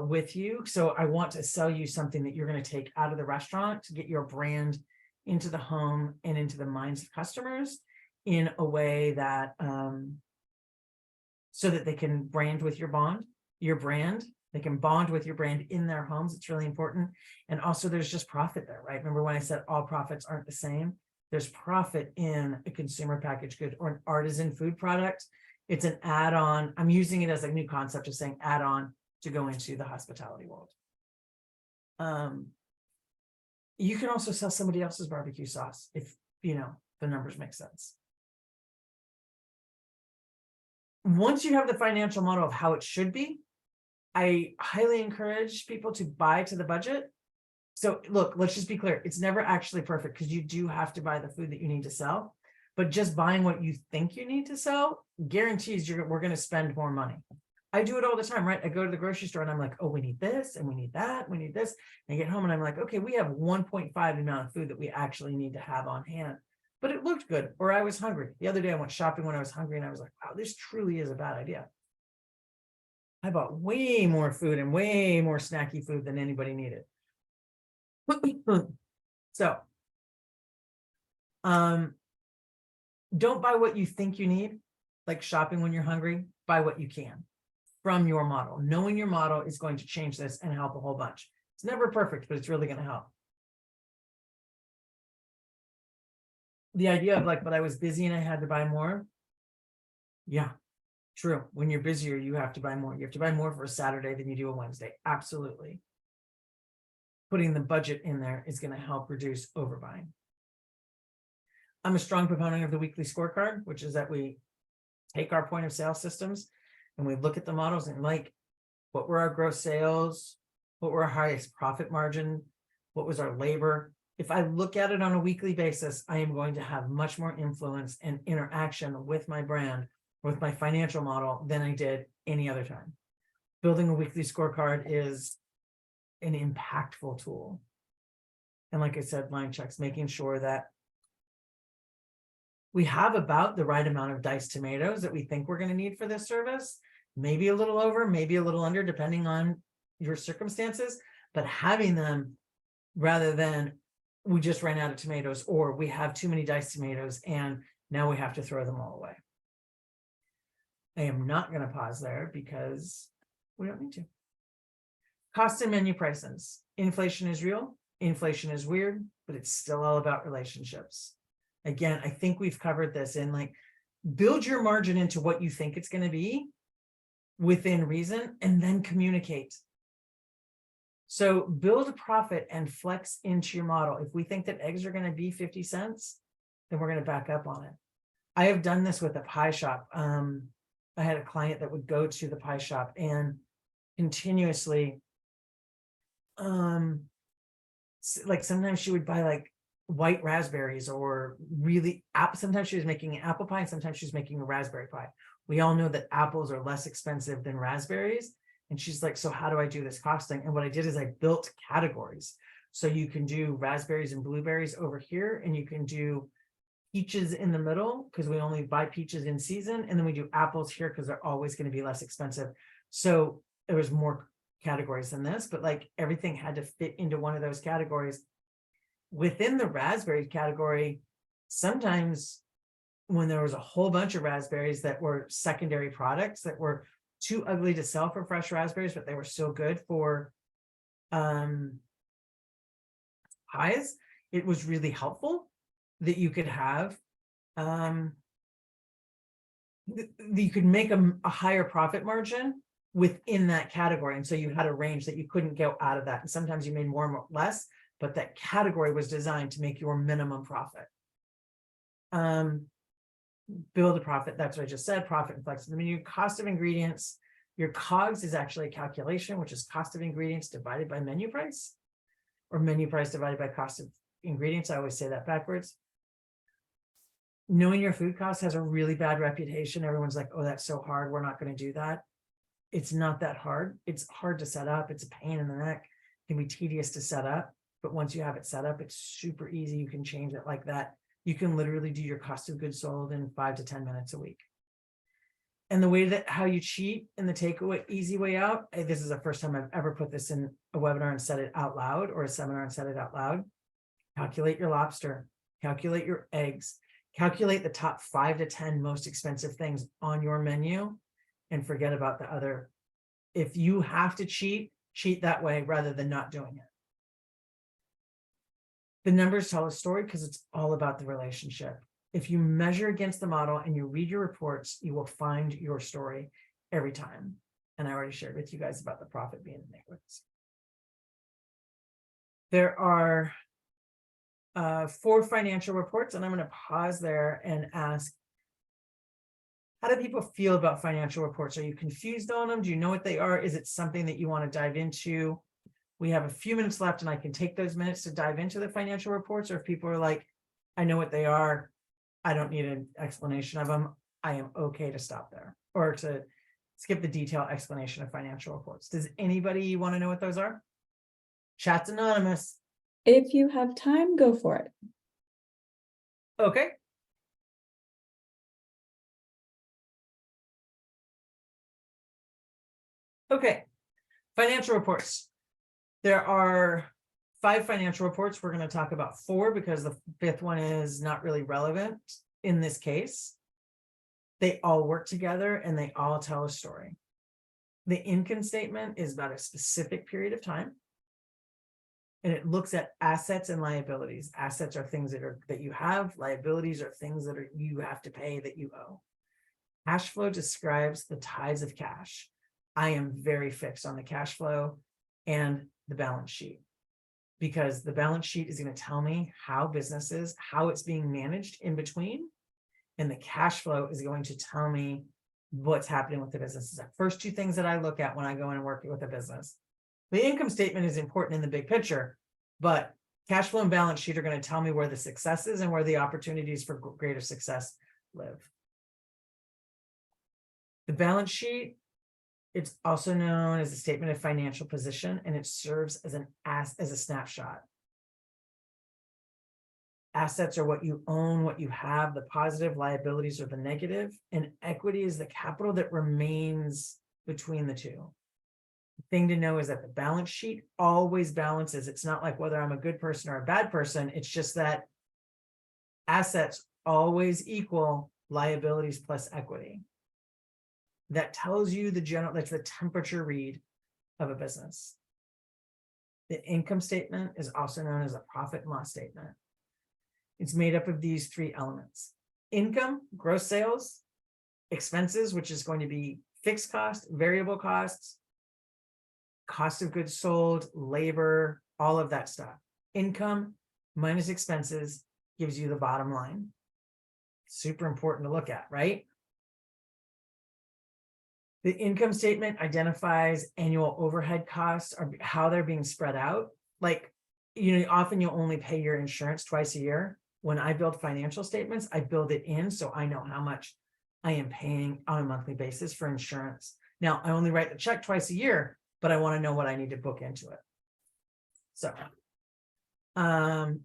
with you. So I want to sell you something that you're going to take out of the restaurant to get your brand into the home and into the minds of customers in a way that so that they can brand with your brand. They can bond with your brand in their homes. It's really important. And also there's just profit there, right? Remember when I said all profits aren't the same? There's profit in a consumer packaged good or an artisan food product. It's an add-on. I'm using it as a new concept of saying add-on to go into the hospitality world. You can also sell somebody else's barbecue sauce if, you know, the numbers make sense. Once you have the financial model of how it should be, I highly encourage people to buy to the budget So look, let's just be clear. It's never actually perfect because you do have to buy the food that you need to sell. But just buying what you think you need to sell guarantees we're going to spend more money. I do it all the time, right? I go to the grocery store and I'm like, oh, we need this and we need that. We need this. And I get home and I'm like, okay, we have 1.5 amount of food that we actually need to have on hand. But it looked good, or I was hungry. The other day I went shopping when I was hungry and I was like, wow, this truly is a bad idea. I bought way more food and way more snacky food than anybody needed. So, don't buy what you think you need, like shopping when you're hungry. Buy what you can from your model. Knowing your model is going to change this and help a whole bunch. It's never perfect, but it's really going to help. The idea of like, but I was busy and I had to buy more. Yeah, true. When you're busier, you have to buy more. You have to buy more for a Saturday than you do a Wednesday. Absolutely. Putting the budget in there is going to help reduce overbuying. I'm a strong proponent of the weekly scorecard, which is that we take our point of sale systems and we look at the models and like, what were our gross sales? What were our highest profit margin? What was our labor? If I look at it on a weekly basis, I am going to have much more influence and interaction with my brand, with my financial model than I did any other time. Building a weekly scorecard is an impactful tool. And like I said, line checks, making sure that we have about the right amount of diced tomatoes that we think we're going to need for this service, maybe a little over, maybe a little under, depending on your circumstances, but having them rather than we just ran out of tomatoes or we have too many diced tomatoes and now we have to throw them all away. I am not going to pause there because we don't need to. Cost and menu prices. Inflation is real. Inflation is weird, but it's still all about relationships. Again, I think we've covered this in like, build your margin into what you think it's going to be within reason and then communicate. So build a profit and flex into your model. If we think that eggs are going to be 50 cents, then we're going to back up on it. I have done this with a pie shop. I had a client that would go to the pie shop and continuously, like sometimes she would buy like white raspberries or really sometimes she was making an apple pie and sometimes she was making a raspberry pie. We all know that apples are less expensive than raspberries. And she's like, so how do I do this costing? And what I did is I built categories. So you can do raspberries and blueberries over here, and you can do peaches in the middle because we only buy peaches in season. And then we do apples here because they're always going to be less expensive. So there was more categories than this, but like everything had to fit into one of those categories. Within the raspberry category, sometimes when there was a whole bunch of raspberries that were secondary products that were too ugly to sell for fresh raspberries, but they were so good for pies, it was really helpful that you could have you could make a higher profit margin within that category. And so you had a range that you couldn't go out of that. And sometimes you made more and less, but that category was designed to make your minimum profit. Build a profit. That's what I just said, profit and flex. I mean, your cost of ingredients, your COGS is actually a calculation, which is cost of ingredients divided by menu price, or menu price divided by cost of ingredients. I always say that backwards. Knowing your food costs has a really bad reputation. Everyone's like, oh, that's so hard. We're not going to do that. It's not that hard. It's hard to set up. It's a pain in the neck. It can be tedious to set up. But once you have it set up, it's super easy. You can change it like that. You can literally do your cost of goods sold in 5 to 10 minutes a week. And the way that how you cheat and the takeaway easy way out, this is the first time I've ever put this in a webinar and said it out loud, or a seminar and said it out loud. Calculate your lobster, calculate your eggs, calculate the top 5 to 10 most expensive things on your menu and forget about the other. If you have to cheat, cheat that way rather than not doing it. The numbers tell a story because it's all about the relationship. If you measure against the model and you read your reports, you will find your story every time. And I already shared with you guys about the profit being in neighborhoods. There are 4 financial reports, and I'm going to pause there and ask, how do people feel about financial reports? Are you confused on them? Do you know what they are? Is it something that you want to dive into? We have a few minutes left and I can take those minutes to dive into the financial reports, or if people are like, I know what they are, I don't need an explanation of them, I am okay to stop there or to skip the detailed explanation of financial reports. Does anybody want to know what those are? Chat's anonymous. If you have time, go for it. Okay. Okay, financial reports. There are 5 financial reports. We're going to talk about 4 because the 5th one is not really relevant in this case. They all work together and they all tell a story. The income statement is about a specific period of time. And it looks at assets and liabilities. Assets are things that you have, liabilities are things that you have to pay that you owe. Cash flow describes the tides of cash. I am very fixed on the cash flow and the balance sheet, because the balance sheet is going to tell me how businesses, how it's being managed in between. And the cash flow is going to tell me what's happening with the business. The first 2 things that I look at when I go in and work with a business. The income statement is important in the big picture, but cash flow and balance sheet are going to tell me where the success is and where the opportunities for greater success live. The balance sheet, it's also known as a statement of financial position, and it serves as a snapshot. Assets are what you own, what you have, the positive, liabilities are the negative, and equity is the capital that remains between the two. The thing to know is that the balance sheet always balances. It's not like whether I'm a good person or a bad person. It's just that assets always equal liabilities plus equity. That tells you that's the temperature read of a business. The income statement is also known as a profit and loss statement. It's made up of these 3 elements: income, gross sales; expenses, which is going to be fixed cost, variable costs, cost of goods sold, labor, all of that stuff. Income minus expenses gives you the bottom line. Super important to look at, right? The income statement identifies annual overhead costs or how they're being spread out. Like, often you'll only pay your insurance twice a year. When I build financial statements, I build it in so I know how much I am paying on a monthly basis for insurance. Now, I only write the check twice a year, but I want to know what I need to book into it. So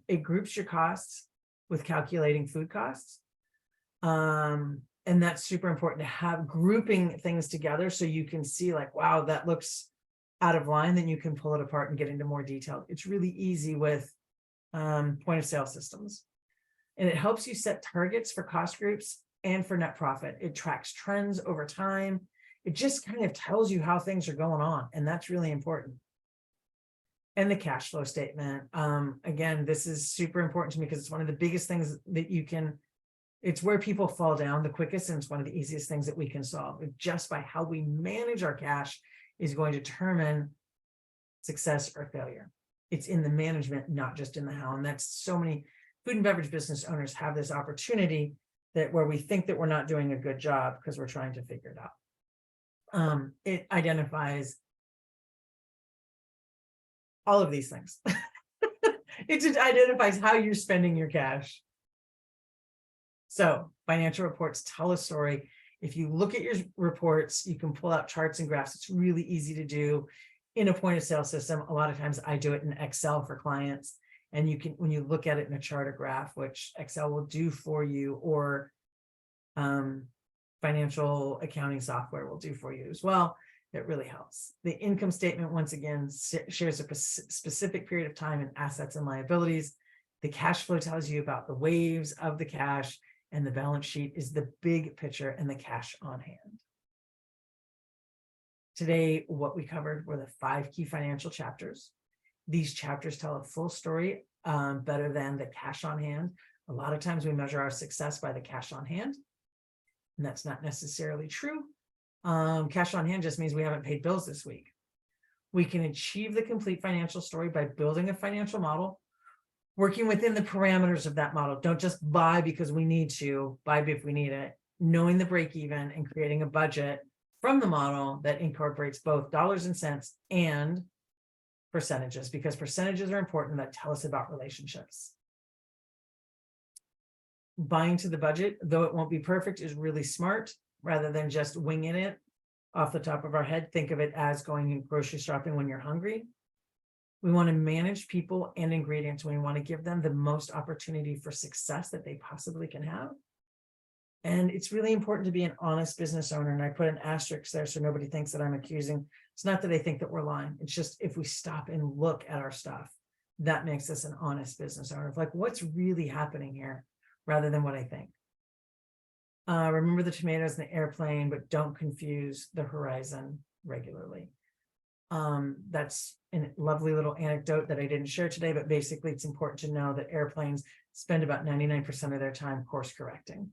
it groups your costs with calculating food costs. And that's super important to have grouping things together so you can see like, wow, that looks out of line. Then you can pull it apart and get into more detail. It's really easy with point of sale systems. And it helps you set targets for cost groups and for net profit. It tracks trends over time. It just kind of tells you how things are going on. And that's really important. And the cash flow statement. Again, this is super important to me because it's one of the biggest things that it's where people fall down the quickest, and it's one of the easiest things that we can solve. Just by how we manage our cash is going to determine success or failure. It's in the management, not just in the how. And that's so many food and beverage business owners have this opportunity where we think that we're not doing a good job because we're trying to figure it out. It identifies all of these things. It just identifies how you're spending your cash. So financial reports tell a story. If you look at your reports, you can pull out charts and graphs. It's really easy to do in a point of sale system. A lot of times I do it in Excel for clients. And you can, when you look at it in a chart or graph, which Excel will do for you, or financial accounting software will do for you as well, it really helps. The income statement, once again, shares a specific period of time in assets and liabilities. The cash flow tells you about the waves of the cash, and the balance sheet is the big picture and the cash on hand. Today, what we covered were the 5 key financial chapters. These chapters tell a full story better than the cash on hand. A lot of times we measure our success by the cash on hand, and that's not necessarily true. Cash on hand just means we haven't paid bills this week. We can achieve the complete financial story by building a financial model, working within the parameters of that model. Don't just buy because we need to, buy if we need it. Knowing the break even and creating a budget from the model that incorporates both dollars and cents and percentages, because percentages are important that tell us about relationships. Buying to the budget, though it won't be perfect, is really smart rather than just winging it off the top of our head. Think of it as going grocery shopping when you're hungry. We want to manage people and ingredients. We want to give them the most opportunity for success that they possibly can have. And it's really important to be an honest business owner. And I put an asterisk there so nobody thinks that I'm accusing. It's not that I think that we're lying. It's just if we stop and look at our stuff, that makes us an honest business owner. Like, what's really happening here rather than what I think. Remember the tomatoes in the airplane, but don't confuse the horizon regularly. That's a lovely little anecdote that I didn't share today, but basically it's important to know that airplanes spend about 99% of their time course correcting.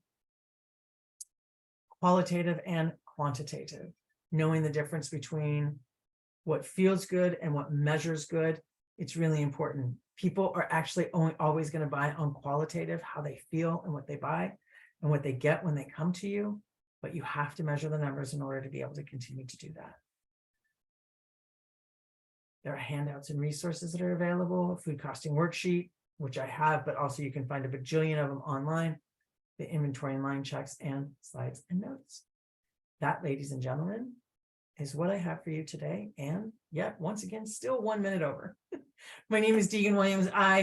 Qualitative and quantitative, knowing the difference between what feels good and what measures good. It's really important. People are actually always going to buy on qualitative, how they feel and what they buy and what they get when they come to you. But you have to measure the numbers in order to be able to continue to do that. There are handouts and resources that are available, a food costing worksheet, which I have, but also you can find a bajillion of them online, the inventory and line checks and slides and notes. That, ladies and gentlemen, is what I have for you today. And yet, once again, still 1 minute over. My name is Deegan Williams. I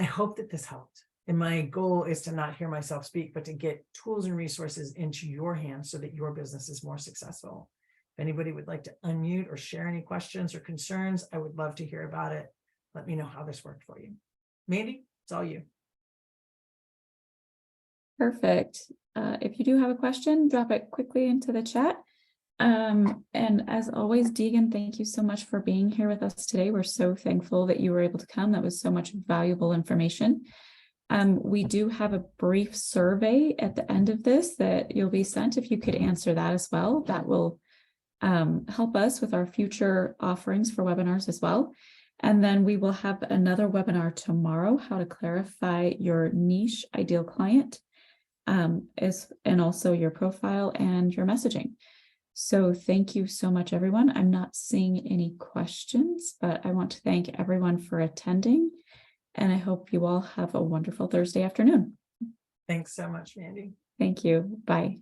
hope that this helped. And my goal is to not hear myself speak, but to get tools and resources into your hands so that your business is more successful. If anybody would like to unmute or share any questions or concerns, I would love to hear about it. Let me know how this worked for you. Mandy, it's all you. Perfect. If you do have a question, drop it quickly into the chat. And as always, Deegan, thank you so much for being here with us today. We're so thankful that you were able to come. That was so much valuable information. We do have a brief survey at the end of this that you'll be sent. If you could answer that as well, that will help us with our future offerings for webinars as well. And then we will have another webinar tomorrow, how to clarify your niche ideal client, and also your profile and your messaging. So thank you so much, everyone. I'm not seeing any questions, but I want to thank everyone for attending. And I hope you all have a wonderful Thursday afternoon. Thanks so much, Mandy. Thank you. Bye.